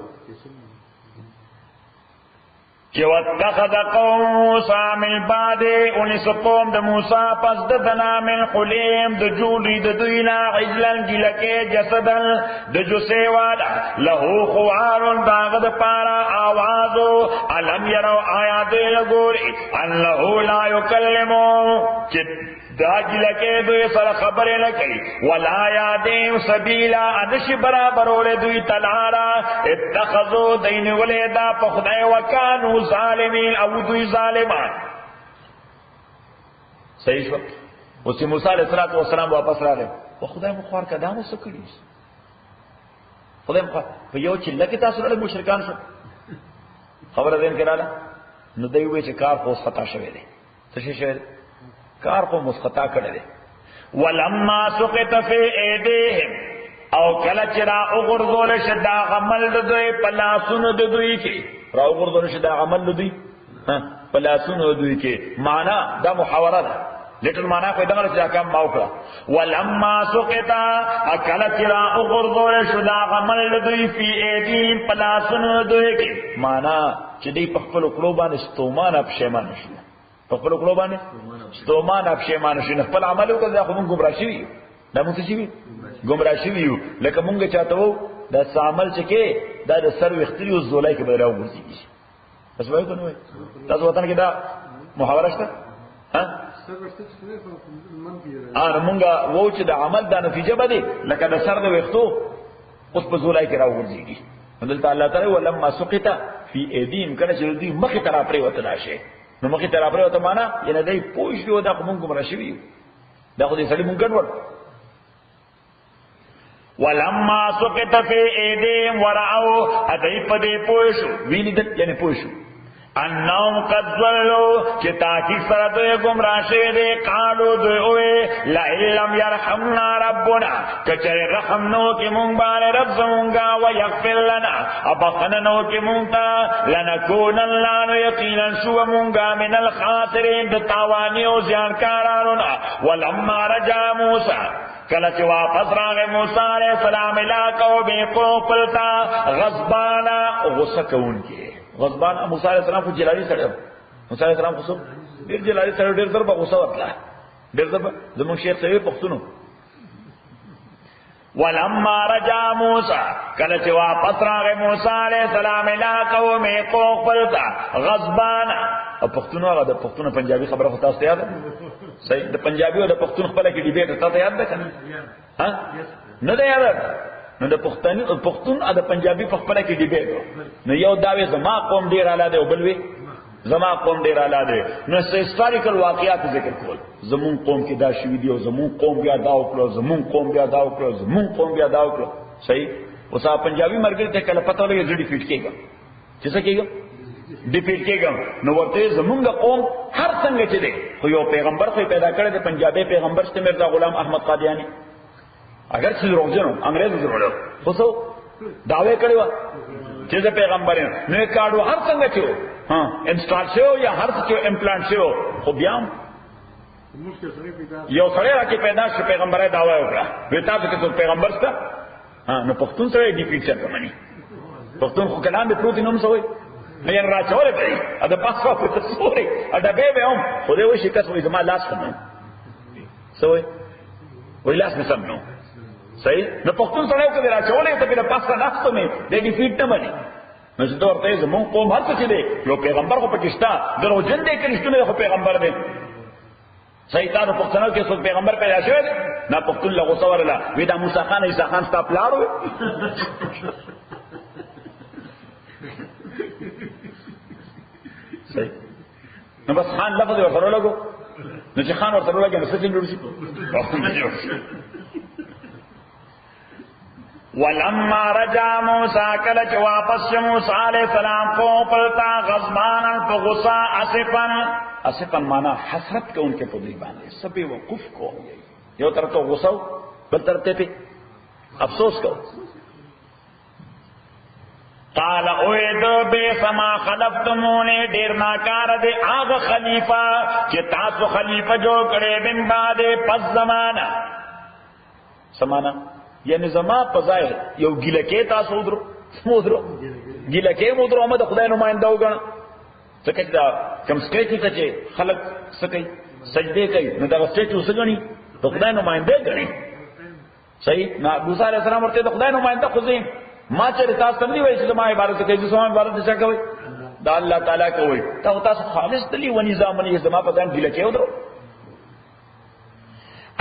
کہ واتخذ قوم موسیٰ من بعد انیس قوم دا موسیٰ پس ددنا من خلیم دا جولی دا دوینا عجلن گلکے جسدن دا جو سیوالا لہو خوارن داغد پارا آوازو علم یرو آیا دوی لگوری ان لہو لا یکلمو چت دا گلکے دوی سر خبر لکی ولا یادیم سبیلا ادش برابر اولے دوی تلارا اتخذو دین ولیدا پخدای وکانو ظالمین او دوی ظالمان صحیح شو اسی موسیٰ علیہ السلام واپس را رہے وہ خدای مخوار کا دامو سکڑی خدای مخوار پہ یو چلہ کی تاثر علیہ مشرکان شو خبر دین کرالا نو دیوے چھ کار خوص خطا شوئے دے تشی شوئے دے کار کو مسخطا کڑے دے ولما سقط فی ایدیہم او کلچرا اغرزول شدا غمل دوی پلاسون دوی کی را اغرزول شدا غمل دوی پلاسون دوی کی معنی دا محاورہ دا لیٹر معنی کوئی دنگل سے احکام ماوکرا ولما سقط کلچرا اغرزول شدا غمل دوی فی ایدیہم پلاسون دوی کی معنی چدی پخپل قلوبان استومان اب شیمان شو پخپل قلوبان استومان اب شیمان شو نخپل عملو کل دا خمون گمرا شوی دا متشوی گمرا شویو لکه مونږ چاته وو دا عمل چکه دا د سر وختری او زولای کې بدراو ورسیږي بس وایو کنه تاسو وطن کې دا محاوره شته ها سر وختری څه من پیره مونږ وو چې د عمل دا نتیجه بده لکه د سر د وختو اوس په زولای کې راو ورسیږي دلته الله تعالی ولما سقط فی ایدیم کنه چې دوی مخې تر پرې وته راشه نو مخې تر پرې وته معنا ینه دای پوښتنه دا کوم گمرا شوی دا خو دې سړي مونږ ګډوډ ولما سقط فی ایدیهم ورعو ادای پدې پوښو ویني د یعنی پوښو انهم قد ضلوا چې تاکي سره دوی گمراه شوي دي قالو دوی اوه لئن لم يرحمنا ربنا کچره رحم نو کې مونږ باندې رب زمونږه ويغفر لنا ابخنه نو کې مونږ ته لنكونن لا یقینا شو مونږه من الخاسرین د تاوانی او زیانکارانو ولما رجع موسی کله چې واپس راغی موسی علیہ السلام علاقو به قوپلتا غضبانا غصه کوونکی غضبان موسی علیہ السلام کو جلالی سره موسی علیہ السلام کو ډیر جلالی سره ډیر ضرب غصه وکړه ډیر ضرب زموږ شیخ سوي پښتونو ولما رجع موسی کله چې واپس راغی موسی علیہ السلام علاقو به قوپلتا غضبانا او پښتونو هغه د پښتونو پنجابي خبره خو تاسو ته یاد صحیح د پنجابي او د پښتون خپل کې ډیبیټ تاسو یاد ده کنه ها نه ده یاد نو د پښتون او د پنجابي په خپل کې ډیبیټ نو یو داوی زما قوم ډیر اعلی دی او بل وی زما قوم ډیر اعلی دی نو هیستوریکل واقعیات ذکر کول زمون قوم کې دا شوی دی او زمون قوم بیا دا وکړو زمون قوم بیا دا وکړو زمون قوم بیا دا وکړو صحیح اوس پنجابي مرګ ته کله پته لګي زړی فیټ کېږي چې څه کېږي ډیپیټ کېږم نو ورته زمونږ قوم هر څنګه چې دی خو یو پیغمبر خو پیدا کړی دی پنجابي پیغمبر چې مرزا غلام احمد قادیانی اگر چې روزنو انګريز زرولو خو څو داوی کړی و چې د پیغمبر نه کاډو هر څنګه چې ها انسټال شو یا هر څه امپلانټ شو خو بیا یو سره راکې پیدا شو پیغمبره داوی وکړه وی تاسو کې پیغمبر ستا نو پښتون سره ډیپیټ څه کوي پښتون خو کلام به پروت نوم سوې نه را چوره دی ا د پاسو په تصوري ا د به هم خو دې وشي کس وې زما لاس کنه سوې وې لاس نه سمنو صحیح نو پښتون سره یو کړه را چولې ته په پاسه ناستو مې دې دې فیټ نه باندې نو چې تور ته زمون قوم هر څه دی یو پیغمبر خو پاکستان درو جن دې کریستونه خو پیغمبر دی صحیح تاسو پښتنو کې څو پیغمبر پیدا شوی نه پښتون له غوسه ورلا وې دا موسی خان عیسی خان ستا پلاړو صحیح نو بس خان لفظ ورسره لګو نو چې خان ورسره لګي نو څه جوړ شي ولما رجع موسی کله چې واپس موسی علیہ السلام کو پلتا غضبانا فغصا اسفا معنا حسرت کو ان کے پدری باندې سبي وقف کو یو طرف تو غصه بل طرف ته افسوس کو قال اوید بے سما خلفتمونی دیر ناکار دے آغا خلیفہ کہ تاسو خلیفہ جو کرے بن بعد پس زمانہ سمانا یعنی زمان پزائے یو گیلکے تاسو مودرو گیلکے مودرو اما دا خدای نمائندہ ہوگا سکت دا کم سکیچو تا چے خلق سکی سجدے کئی نو دا سکیچو سگنی دا خدای نمائندہ گنی صحیح نا موسی علیہ السلام ورتے دا خدای نمائندہ خزیم ما چر تاسو تم دی وای چې ما عبادت کوي چې سوال عبادت څه کوي دا الله تعالی کوي تاسو خالص دلی و نظام نه زما په ځان دی لکه ودرو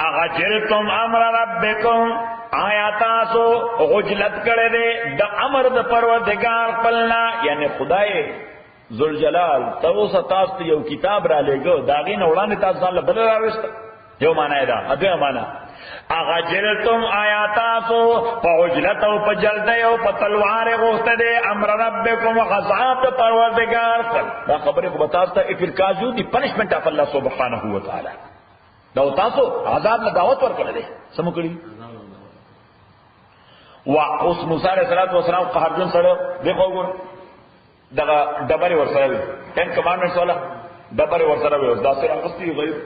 اغجلتم امر ربکم آیا تاسو غجلت کړه دې د امر د پروردگار خپلنا یعنی خدای ذوالجلال تاسو یو کتاب را لګو دا غي نه وړاندې تاسو الله بدل راوست یو معنا دا اته معنا اغجلتم آیاتاسو پا عجلت و پا جلده و پا تلوار غوخت دے امر ربکم غضاب پروردگار کل دا خبری کو بتاستا افرکازیو دی پنشمنٹ اف اللہ سبحانہ وتعالی دا تاسو عذاب لدعوت ور کړه سمو کړی وا اوس موسی علیہ السلام قهرجن سره دغه ور دغه دبر ور سره ټن کمانډمنټس والا دبر ور سره وي دا سره غستی غیر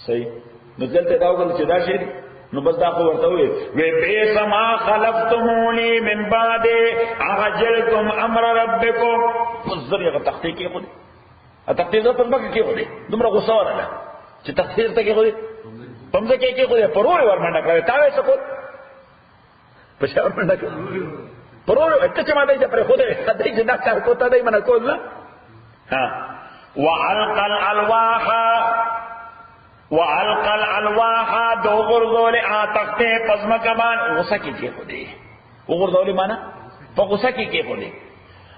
صحیح نزل ته داوګل چې دا شی نو بس دا خو ورته وي وی به سما خلفتمونی من بعد اعجلتم امر ربکم فزر یغه تحقیق کې خو دي تحقیق په مکه کې خو دي دومره غوسه ورله چې تحقیق ته کې خو دي پمځه کې خو دي پرور ورمنډه کوي تاوې څه کو پښه ورمنډه کوي پرور اته چې ما دې پر خو دې خدای چې دا کار کوته دې منه کول نه ها وعلقل الواح وعلق الالواح دو غرزول آتختے پزم کمان غصہ کی کے خودے وہ غرزولی مانا پا غصہ کی کے خودے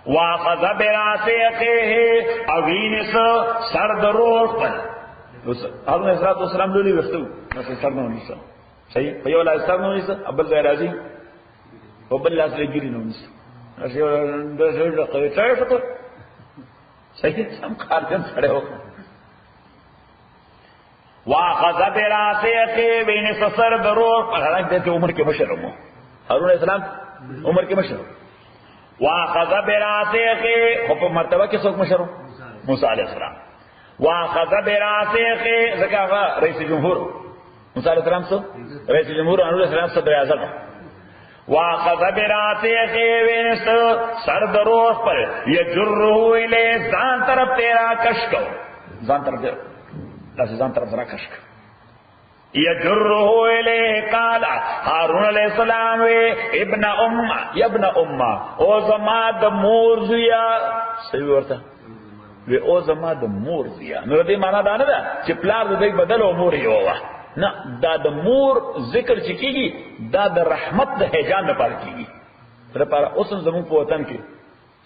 واخذ براسی اخیه اوینس سرد روح پر حضرت اسرات و سلام لولی رفتو نسی سرد نونیسا صحیح پیولا سرد نونیسا ابل غیر ازی وبل لاس لگیری نونیسا نسی ورد قوی چاہے شکر صحیح سم خارجن سڑے ہو واخذ براسیقی بین سسر درور پر حالانکہ دیتے عمر کے مشرم ہو ہارون علیہ السلام عمر کے مشرم واخذ براسیقی خوب مرتبہ کس وقت مشرم موسیٰ علیہ السلام واخذ براسیقی ذکا رئیس جمہور موسیٰ علیہ السلام سو رئیس جمہور ہارون علیہ السلام صدر اعظم واخذ براسیقی بین سر درور پر یجرہ الی زان طرف تیرا کشکو زان طرف تیرا لاسه ځان طرف را کشک یجره الیه قال هارون علیہ السلام ابن ابن او زما د مور زیا صحیح ورته وی او زما د مور زیا نو دې معنا دا نه ده چې پلار دې بدل او مور یو وا نه دا د مور ذکر چې کیږي دا د رحمت د هجان لپاره کیږي لپاره اوس زمون په وطن کې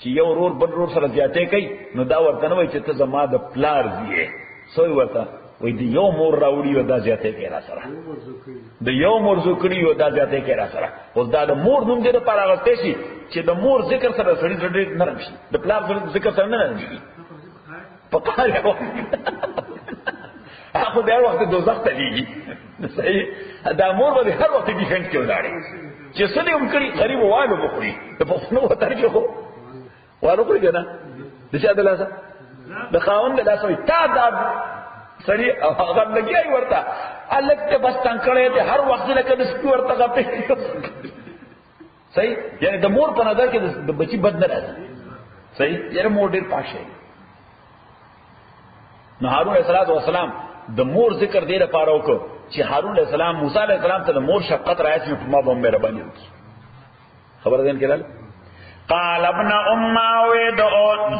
چې یو رور بل رور سره زیاتې کوي نو دا ورته نه وای چې ته زما د پلار زیه سوی ورته وای دی یو مور راوړي او دا زیاتې کې را سره د یو مور زکړي او دا زیاتې کې را سره اوس دا د مور نوم دې لپاره راغلی شي چې د مور ذکر سره سړي سړي نرم شي د پلار ذکر سره نه نرم شي په کار یو هغه د هر وخت دوزخ ته لیږي صحیح دا مور به هر وخت ډیفنس کې ولاړي چې څه دې هم کړی غریب وایو بخوري د پښتنو وطن کې خو وایو کړی کنه د چا د لاسه د خاوند د لاسه تا دا سړي هغه لګي ورته الګ ته بس تنکړې ته هر وخت لکه د سپور ورته غپې صحیح یعنی د مور په نظر کې د بچي بد نه راځي صحیح یعنی مور ډیر پاشه نو هارون علیہ السلام د مور ذکر دی لپاره وکړو چې هارون علیہ السلام موسی علیہ السلام ته د مور شفقت راځي په ما باندې مهرباني وکړي خبر ده کړل قال ابن وید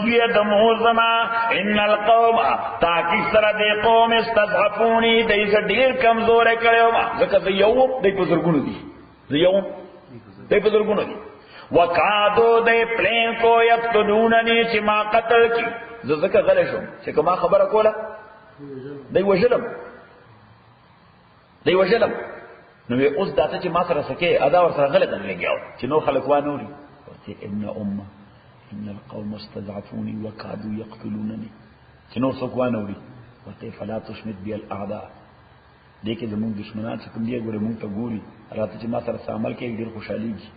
زید موزما ان القوم تاکي سره د قوم استضعفوني دای ډیر کمزور کړو ما ځکه د یو د بزرګونو دي وکادو د پلان کو یقتلونني چې ما قتل کی ځکه غلې شم چې کومه خبره کوله دی وجلم نو اوس داته چې ما سره سکے ادا ور سره غلط نه لګیاو چې نو خلک وانوري ابن ان القوم استضعفوني وكادوا يقتلونني چې نو څوک وانوري وته فلا تشمت بي الاعداء دې کې زموږ دشمنان چې کوم دی ګوره مونږ ته ګوري راته چې ما سره عمل کوي ډیر خوشاليږي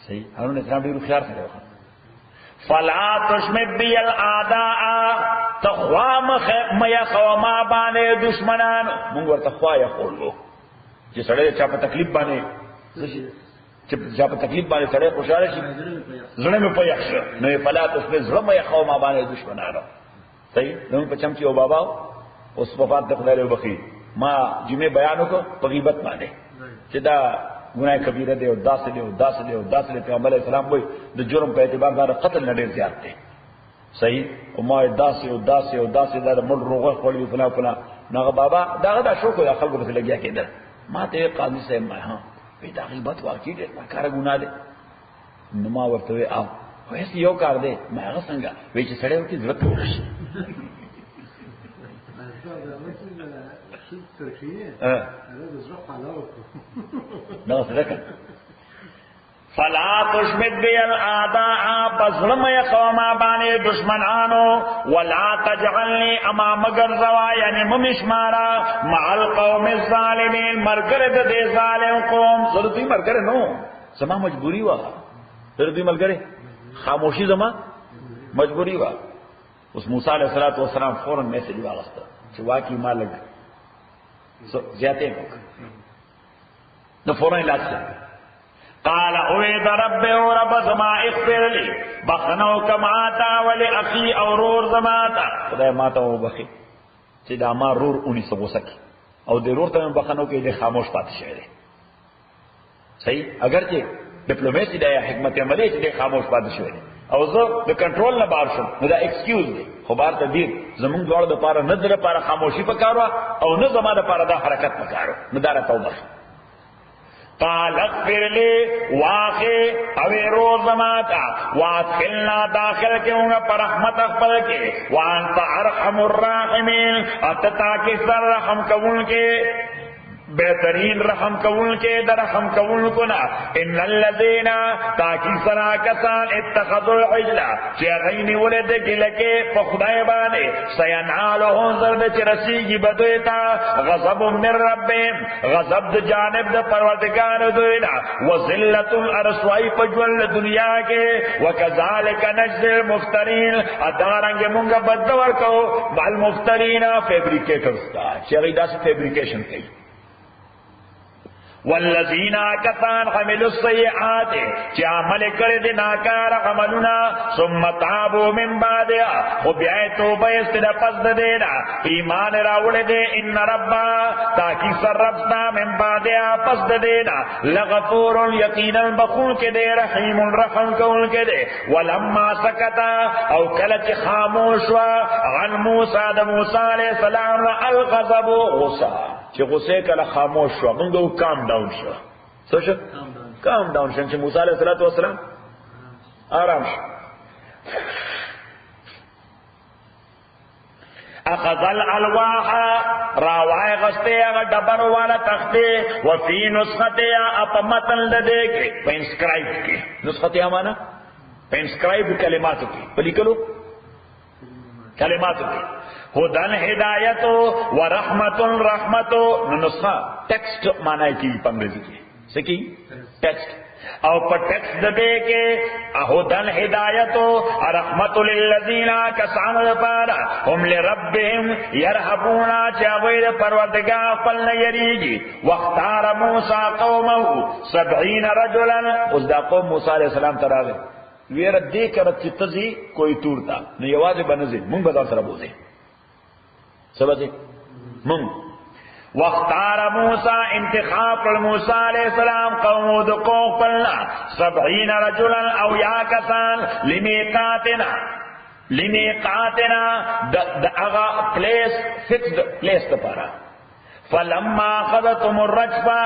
صحیح هارون اسلام ډیر خيار سره وکړه فلا تشمت بي الاعداء تخوام میا خوما باندې دشمنان مونږ ورته خوایا خورلو چې سړی چا په تکلیف باندې چې چا په تکلیف باندې سړی خوشاله شي زړه مې په یخ نه فلا تشمت زړه میا خوما باندې دشمنان صحیح نو په چم چې او بابا اوس په فات د خدای له بخي ما جمعه بیان وکړ په غیبت باندې چې دا ګناه کبیره دی او داسې دی پیغمبر اسلام وایي د جرم په اعتبار دا قتل نه ډیر زیات دی صحیح او ما داسې دا مړ روغه خپل فلان ناغه بابا دا شو کو خلکو په لګیا کېدل ما ته قاضي صاحب ما ها په دا غیبت واقعي ډیر کار ګناه دی نو ما ورته وی او هیڅ یو کار دی ما هغه څنګه وی چې سړیو کې ضرورت ورشي نو صدقه فلا تشمت بي الاعداء بظلم يقوما باني دشمنانو ولا تجعلني امام غرزوا يعني ممشمارا مع القوم الظالمين مرګره د ظالم قوم ضروري مرګره نو زما مجبوری وا ضروري مرګره خاموشي زما مجبوری وا اوس موسی عليه السلام فورا میسج واغسته چې واقعي مالک زیاته نو فورا علاج قال اوید رب او رب زما اغفر لی بخنو کماتا ولی اخی او رور زماتا خدای ماتا او بخی چې دا ما رور اونی سبو سکی او د رور ته بخنو کې د خاموش پاتې شه دی صحیح اگر چې ډیپلوماسي د حکمت عملی چې د خاموش پاتې شه دی او زه د کنټرول نه بار شم نو دا ایکسکیوز دی خو بار ته دی زمونږ دوړ د پاره نه در پاره خاموشي پکارو او نه زما د پاره د حرکت پکارو نه دار توبه قال اغفر لي واخي او روز ماتا وادخلنا داخل کیونگا پر رحمت اخبر کے وانت ارحم الراحمین اتتا کی سر رحم کون کے بہترین رحم کون کے در رحم کون کنا ان الذین تاکی سرا کسان اتخذوا العجل چیغین ولد گلکے پخدای بانے سینالہون زرد چرسیگی بدویتا غضب من ربیم غضب جانب دا پروردگار دوینا وذلت الارسوائی پجول دنیا کے وکذالک نجد المفترین ادارنگ منگا بدور کو بالمفترین فیبریکیٹرز کا چیغیدہ سے فیبریکیشن کی والذین کسان حملوا السیئات چی عمل کرد ناکار عملنا ثم تابوا من بعدها و بیائی توبہ استد پسد دینا ایمان راوڑ دے ان ربا تاکی سر ربستا من بعدها پسد دینا لغفور یقینا بخون کے دے رحیم رحم کون کے دے ولما سکتا او کلچ خاموش عن موسیٰ دا موسیٰ علیہ السلام الغضب غصہ چی غصے کلا خاموش شو منگو کام ڈاؤن شو سو شو کام ڈاؤن شو چی موسیٰ علیہ السلام آرام شو اخذ الالواح راوائے غستے اگر ڈبر والا تختے وفی نسختے اپا متن لدے کے پہ انسکرائب کے نسختے مانا پہ انسکرائب کلماتو کی پلی کلو کلماتو کی ہدن ہدایت و رحمت رحمت نسخہ ٹیکسٹ مانا کی پنگریزی کی سکی ٹیکسٹ او پر ٹیکسٹ دے کے ہدن ہدایت و رحمت للذین کسان پارا ہم لربہم یرحبونا چاوید پروردگار پلن یریگی واختار موسیٰ قومہ 70 رجلا اس دا قوم موسیٰ علیہ السلام تراغے ویر دے کرت چی تزی کوئی تورتا نو یوازی بنزی منگ بدان سر بوزی سبزی من واختار موسیٰ انتخاب پر موسیٰ علیہ السلام قومود قوم پلنا 70 رجلا او یا کسان لمیقاتنا دا اغا پلیس فکسڈ پلیس دا پارا فلما خذتم الرجفہ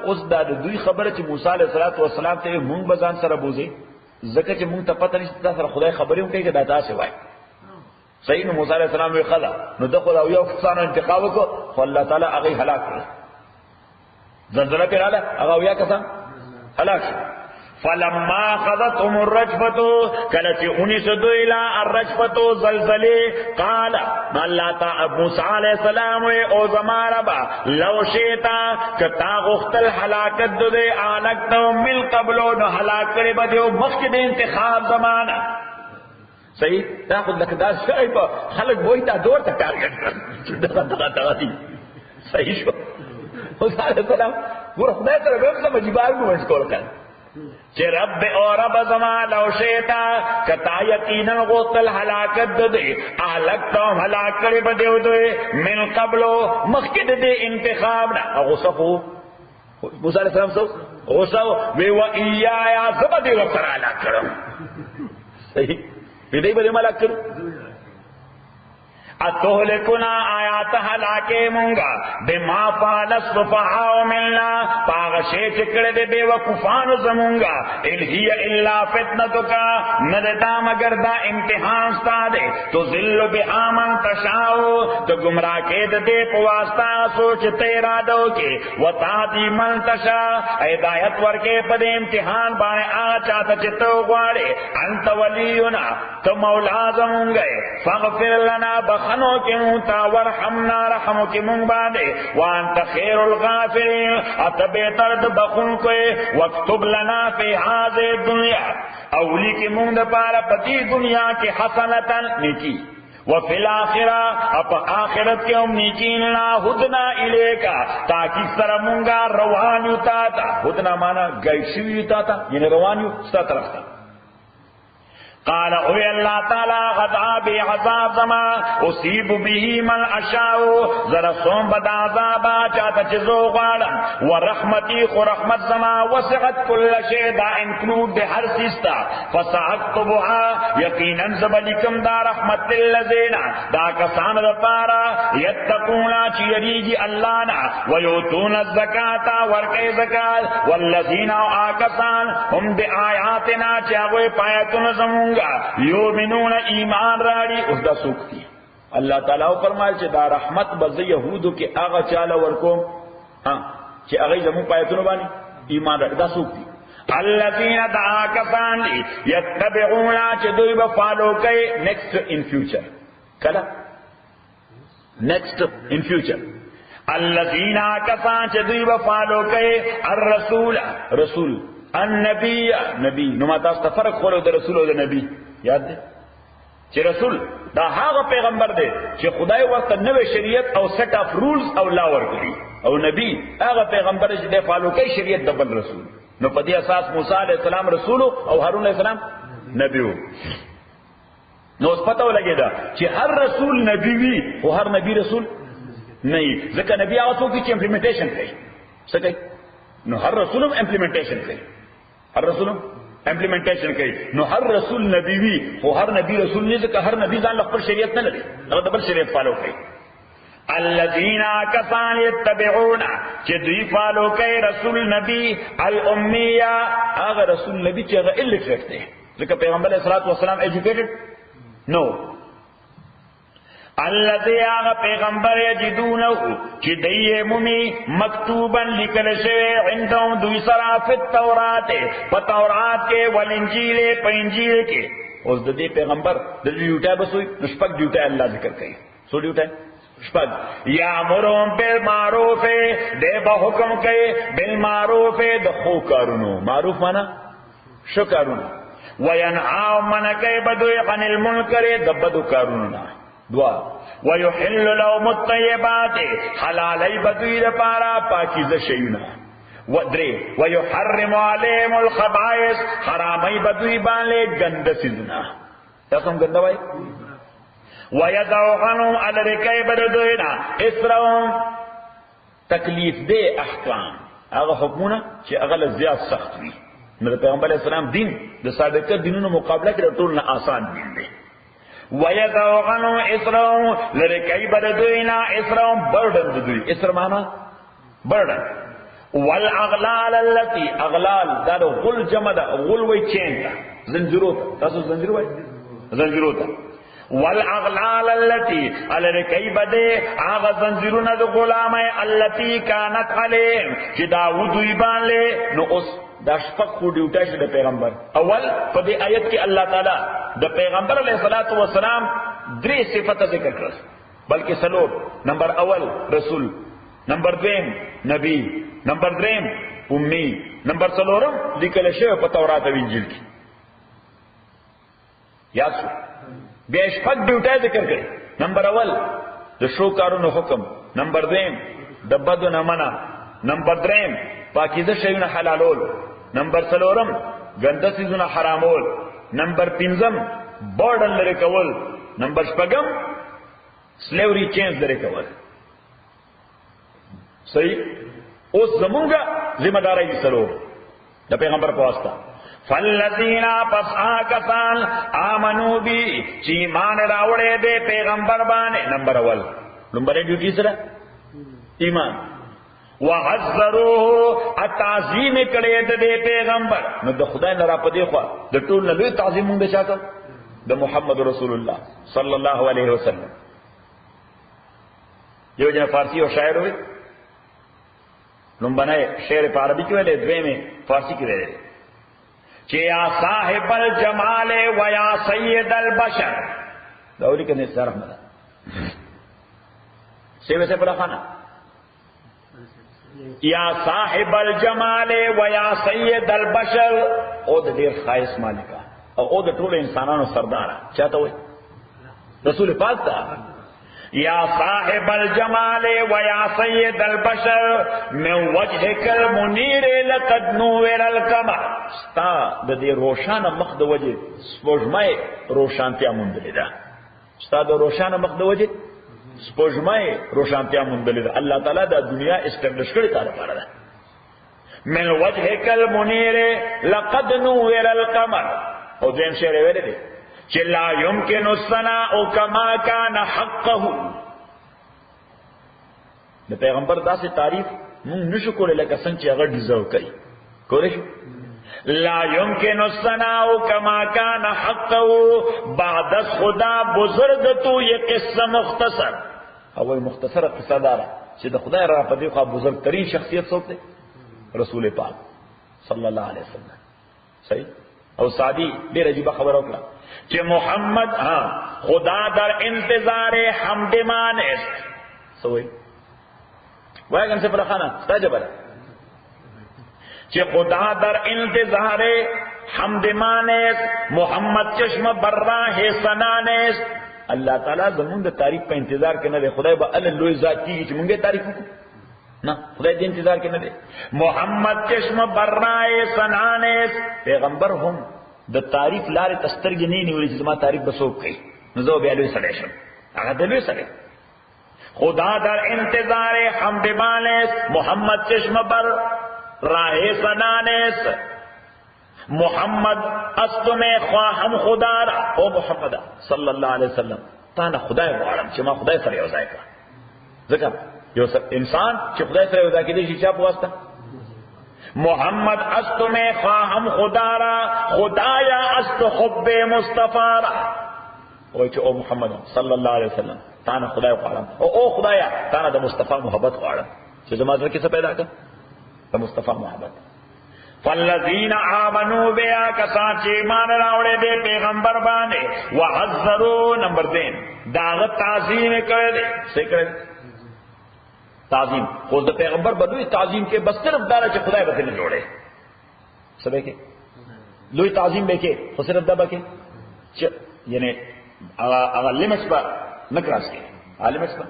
اس دا دوی خبر چی موسیٰ علیہ السلام تے منگ بزان سر بوزی زکر چی منگ تا پتہ نہیں سر خدای خبریوں کئی کہ داتا سے وائی صحیح نو موسیٰ علیہ السلام وی خلا نو دخل او یو کسانو انتقاب کو خو اللہ تعالی اغی حلاک کرے زلزلہ پر آلا اغاویا کسان حلاک شد فلما خذتهم الرجفتو کلچی انیس دوئلا الرجفتو زلزلے قال اللہ تعالی موسیٰ علیہ السلام وی او زماربا لو شیطا کتا غختل حلاکت دو دے آلکتو مل قبلو نو حلاک کرے بدیو مخد انتخاب زمانہ صحیح تا خود لکدار شای پا خلق بوئی تا دور تا ٹارگٹ کر صحیح شو موسیٰ علیہ السلام گورا خدای سر بیم سا مجیبار کو منس کول کر چه رب او رب زمان لو شیطا کتا یقینا غوطل حلاکت دے احلکتا ہم حلاک کرے بدیو دے من قبلو مخکد دے انتخاب نا غصفو موسیٰ علیہ السلام سو غصفو وی و ایایا زبدی وقت حلاک کرم صحیح بدئی بدے ملک کرو اتہلکنا آیات حلاکے مونگا بما فعل السفہاء منا پاغشے چکڑے دے بے وقفان زمونگا الہی الا فتنتکا ندتا مگر دا امتحان ستا دے تو ذل بہا من تشاؤ تو گمراہ کے دے پواستا سوچ تیرا دو کے وطاتی من تشا ہدایت ورکے پدے امتحان بانے آ چاہتا چتو گوارے انت ولینا تو مولا زمونگے فاغفر لنا بخنو کی مونتا ورحمنا رحمو کی مونگ باندے وانت خیر الغافرین اتبے ترد بخن کوئے واکتب لنا فی حاضر دنیا اولی کی مونگ پارا پتی دنیا کی حسنتا نیکی وفی الاخرہ اپا آخرت کے ام نیکیننا ہدنا الیکا تاکی سر مونگا روانیو تاتا ہدنا مانا گیشویو تاتا یعنی روانیو ستا طرف تا قال اوی اللہ تعالی غضابی عذاب زما اصیب به من اشاؤ ذرا سوم بدا عذابا چاہتا چیزو غاڑا ورحمتی خو رحمت زما وسعت کل شے دا انکلوڈ دے ہر سیستا فساکتبها یقینا زبلکم دا رحمت اللذینا دا کسان دا پارا یتقونا چی یریجی اللہ نا ویوتون الزکاة ورکی زکاة والذین آکسان ہم بے آیاتنا چاہوے پایتون زمون یومنون ایمان راڑی اس دا سوکتی اللہ تعالیٰ فرمائے چھے دا رحمت بز یہودو کے آغا چالا ورکو چې هغه زموږ پایتونه باندې ایمان راړي. دا څوک دي؟ الذين دعا کسان دي یتبعون چې دوی به فالو کوي next in future. کله next in future. الذين کسان چې دوی به فالو کوي الرسول رسول النبي نبی. نو ما تاسو ته فرق خورو د رسول او د نبی یاد دی چې رسول دا هغه پیغمبر دی چې خدای ورته نوې شریعت او سیټ اف رولز او لا ورکړي، او نبی هغه پیغمبر چې د فالو کوي شریعت د بل رسول. نو په دې اساس موسی علیہ السلام رسول او هارون علیہ السلام نبی وو. نو اوس پته ولګیدا چې هر رسول نبی وي او هر نبی رسول نه وي، ځکه نبی هغه څوک چې امپلیمنټیشن کوي. څه کوي؟ نو هر رسول هم امپلیمنټیشن کوي، هر رسول هم امپلیمنټیشن کوي. نو هر رسول نبی وي او هر نبی رسول نه، ځکه هر نبی ځان خپل شریعت نه لري، هغه د بل شریعت فالو کوي. الذين كسان يتبعون چې دوی فالو کوي رسول نبی الاميه، هغه رسول نبی چې هغه الټریټ دی، ځکه پیغمبر علیه الصلوۃ والسلام ایجوکیټډ نو. الذي هغه پیغمبر یجدونه چې دی مومي مکتوبا لیکل شوی عندهم دوی سره په تورات، په تورات کې ولنجیل، په انجیل کې. اوس د دې پیغمبر د ډیوټه بسوي نشپک ډیوټه الله ذکر کوي. سو ډیوټه شپږ یامرهم بالمعروف، دې به حکم کوي بالمعروف د خو کارونو. معروف معنا شو کارونو. وینهاهم من کوي بدوی عن المنکر د بدو کارونو نه. دعا ويحل لهم الطيبات، حلالي بدوی لپاره پاکیزه شیونه. ودري ويحرم عليهم الخبائث، حرامي بدوی باندې ګنده سيزونه. تاسو هم ګنده وای. ويدعو عنهم الركيب بدوینا اسرهم، تکلیف دے احکام هغه حکمونه چې هغه زیات سخت وي. نو پیغمبر علیہ السلام دین د سابقه دینونو مقابله کې ټول نه آسان دین دی. ويدعو عنهم اسرهم، لرکیب بدوینا اسرهم بردن بدوی. اسر معنا بردن. والاغلال التي، اغلال دا غل جمع دا، غل وی چین دا زنجیرو. تاسو زنجیرو وای؟ زنجیرو تا. والاغلال التي الركيب ده اغه زنجیرونه د غلامه التي كانت عليهم چې داوود ایبان له. نو اوس دا شپږ خو ډیوټه شه د پیغمبر. اول په دې آیت کې الله تعالی د پیغمبر علیه الصلاۃ والسلام درې صفات ذکر کړل، بلکې څلور. نمبر اول رسول، نمبر دویم نبی، نمبر دریم امی، نمبر څلورم لیکل شوی په تورات او انجیل کې. یا څو بیا شپږ ډیوټه ذکر کړي. نمبر اول د شو کارونو حکم، نمبر دویم د بدو نه منع، نمبر دریم پاکیزه شیونه حلالول، نمبر څلورم ګنده سيزونه حرامول، نمبر پنځم بورډن لري کول، نمبر شپږم سلیوري چینج لري کول. صحیح. اوس زمونږه ذمہ داري دي څلور د پیغمبر په واسطه. فالذین پس آکسان آمنو بی چی ایمان راوڑے دے پیغمبر بانے. نمبر اول نمبر ڈیوٹی سره ایمان. وعزروه التعظیم کړي د پیغمبر. نو د خدای نه را پدې خو د ټول نه لوی تعظیم مونږ شاته د محمد رسول الله صلی الله علیه وسلم. یو جن فارسی او شاعر وي لومبنه شعر په عربي کې ویلې، دویمه فارسی کې ویلې چې یا صاحب الجمال و یا سید البشر. دوری کنه سره مده سی ویسے پڑا خانا یا صاحب الجمال و یا سید البشر. او د ډیر خاص مالکا او د ټول انسانانو سردار چاته وي رسول پاک تا. یا صاحب الجمال و یا سید البشر من وجهک المنیر لقد نور القمر. ستا د دې روشانه مخ د وجه سپوږمۍ روشانتیا مونږ ده. ستا د روشانه مخ د وجه سپوږمۍ روشانتیا مونږ ده. الله تعالی د دنیا استبلش کړی تاره پاره ده. من وجهک المنیر لقد نور القمر. او دیم شعر ویل دي چې لا يمكن الثناء كما كان حقه. د پیغمبر داسې تعریف مونږ نشو کولای لکه څنګه چې هغه ډیزرو کوي. کولای شو؟ لا يمكن الثناء كما كان حقه بعد خدا بزرگ تو یہ قصہ مختصر. اول مختصر قصہ دارا چې د خدای را په دې خوا بزرګ ترین شخصیت څوک دی؟ رسول پاک صلی الله علیه وسلم. صحیح. او سعدی ډېر عجیبه خبره وکړه چې محمد خدا در انتظار حمدمان است. سوې وای ګن څه پر خانه استاجبه چې خدا در انتظار حمدمان است، محمد چشم بر راه سنان است. الله تعالی زمون د تعریف په انتظار کې نه دی. خدای به ال لوی ذات کیږي چې مونږه تعریف وکړو؟ نه، خدای دې انتظار کې نه دی. محمد چشم بر راه سنان است. پیغمبر هم د تعریف لارې تسترګې نه نیولې چې زما تعریف بسوک کوي، نو زه بیا لوی سړی شم. هغه د لوی سړی. خدا در انتظار حمدمان است، محمد چشم بر راه سنان است. محمد است میں خواہم خدا را. او محمد صلی الله علیه وسلم تا نه خدای غواړم چې ما خدای سره یو ځای کړم. ځکه یو انسان چې خدای سره یو ځای کېدی شي چا په واسطه؟ محمد است میں خواہم خدا را، خدایا است حب مصطفی را. وای چې او محمد صلی الله علیه وسلم تا نه خدای غواړم، او خدایا تا نه د مصطفی محبت غواړم چې زما زړه کې څه پیدا کړ؟ د مصطفی محبت. فالذین آمنوا بیا کسان چې ایمان راوړې دې پیغمبر باندې، وعزروا نمبر 3 داغه تعظیم کړي دې. څه کړي؟ تعظیم. خو د پیغمبر بدوی تعظیم کې بس صرف دار چې خدای به نه جوړي. سبه کې لوی تعظیم به کې خو صرف دا به کې چې یعنی هغه لیمټس په نکراس کې، لیمټس په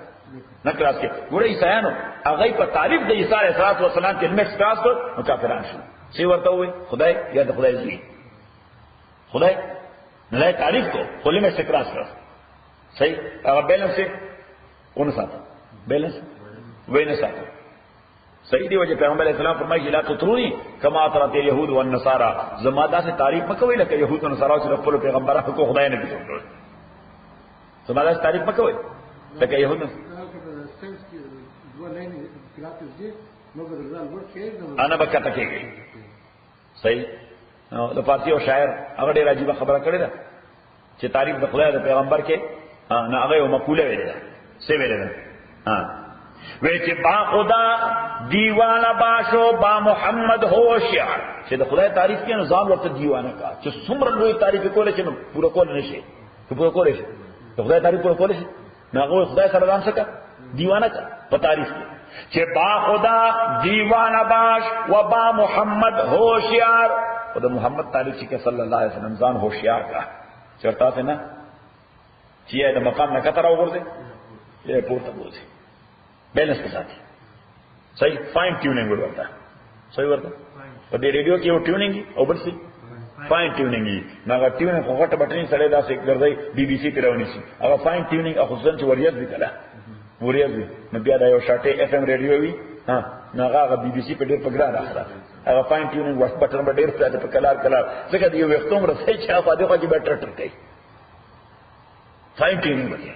نکراس کې ګوره عیسایانو هغه په تعریف د عیسی علیه السلام کې لیمټس کراس کړ نو کافران شو. سی ورته وي خدای یا د خدای زوی، خدای نه تعریف کو خو لیمټس کراس کړ. صحیح. هغه بیلنس اون ساته، بیلنس وینه ساته. صحیح دی. وجه پیغمبر علیہ السلام فرمایي لا تطرونی کما اطرت اليهود والنصارى. زما داسې تعریف مکوئ لکه يهود او نصارا چې خپل پیغمبرانو کو خدای نه جوړ. زما داسې تعریف مکوئ لکه يهود. انا بکته کېږي. صحیح. د فارسی او شاعر هغه ډېر عجیب خبره کړې ده چې تعریف د خدای د پیغمبر کې نه هغه یو مقوله ویلې ده. څه ویلې ده؟ وی چې با خدا دیوانه باشو با محمد هوشیار. چې د خدای تعریف کې نظام ورته دیوانه کا چې څومره لوی تعریف کول چې پورا کول نشي. ته پورا کول شي د خدای تعریف پورا کول شي نه هغه خدای سره ځان څخه دیوانه کا په تعریف کې چې با خدا دیوانه باش و با محمد هوشیار. او د محمد تعریف کې صلی الله علیه وسلم ځان هوشیار کا چرته ته نه چې د مقام نه کتر وګرځي یې پورته بوزي. بیلنس کے ساتھ صحیح فائن ٹیوننگ ورتا. صحیح ورتا په دې ریډیو کې یو ټیوننګ او بل څه فائن ټیوننګ نه ټیوننګ خو غټه بټنی سره دا څه ګرځي بي بي سي پیراونی شي. هغه فائن ټیوننګ خصوصا چې وریاض وی کړه وریاض وی نو بیا دا یو شاټه اف ام ریډیو وی نه هغه بي بي سي په ډېر پګړه راخره. هغه فائن ټیوننګ وخت بټن په ډېر څه په کلار څنګه دی یو وختوم رسې چې هغه د خو کې بیٹر ټر کوي. فائن ټیوننګ وکړي.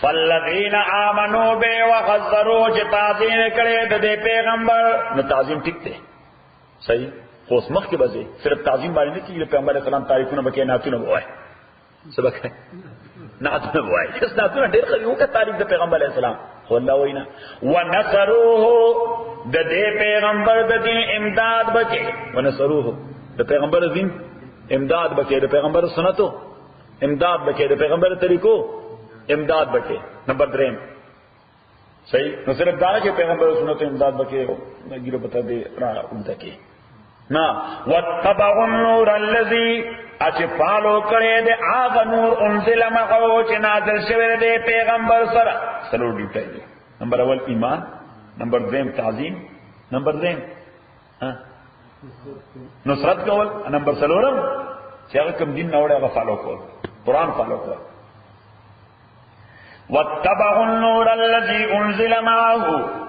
فالذین آمنوا بے وغزروا چې تعظیم کړي د پیغمبر نو تعظیم ټیک دی. صحیح. خو اس مخ کې بځي صرف تعظیم باندې نه کیږي. پیغمبر اسلام تعریفونه بکې ناتونه وای سبق ناتونه وای اس ناتونه ډېر خو یو کا تعریف د پیغمبر اسلام خو الله وینا ونصروه د دې پیغمبر د دین امداد بکې ونصروه د پیغمبر دین امداد بکې د پیغمبر سنتو امداد بکې د پیغمبر طریقو امداد بکے. نمبر 3 صحیح. نو صرف دانا کہ پیغمبر سنت امداد بکے گیرو بتا دے را امدہ کے نا واتبعوا النور الذی اچ فالو کرے دے آغا نور انزل مغو چ نازل شوی دے پیغمبر سر سلو ڈیوٹا دے. نمبر اول ایمان، نمبر 2 تعظیم، نمبر 3 نصرت کول، نمبر 3 چې هغه کوم دین نوړې هغه فالو کول، قرآن فالو کول. واتبعوا النور الذي انزل معه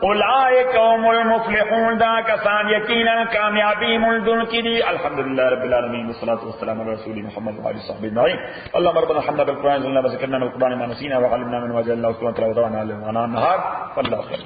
اولئك هم المفلحون. دا کسان یقینا کامیابی ملدن کی دی. الحمدللہ رب العالمین والصلاة والسلام على رسول محمد وعلى آله وصحبه اجمعين. اللهم ربنا حمدنا بالقرآن وزلنا وذكرنا من القرآن ما نسينا وعلمنا من وجه الله سبحانه وتعالى وضعنا على النهار والله خير.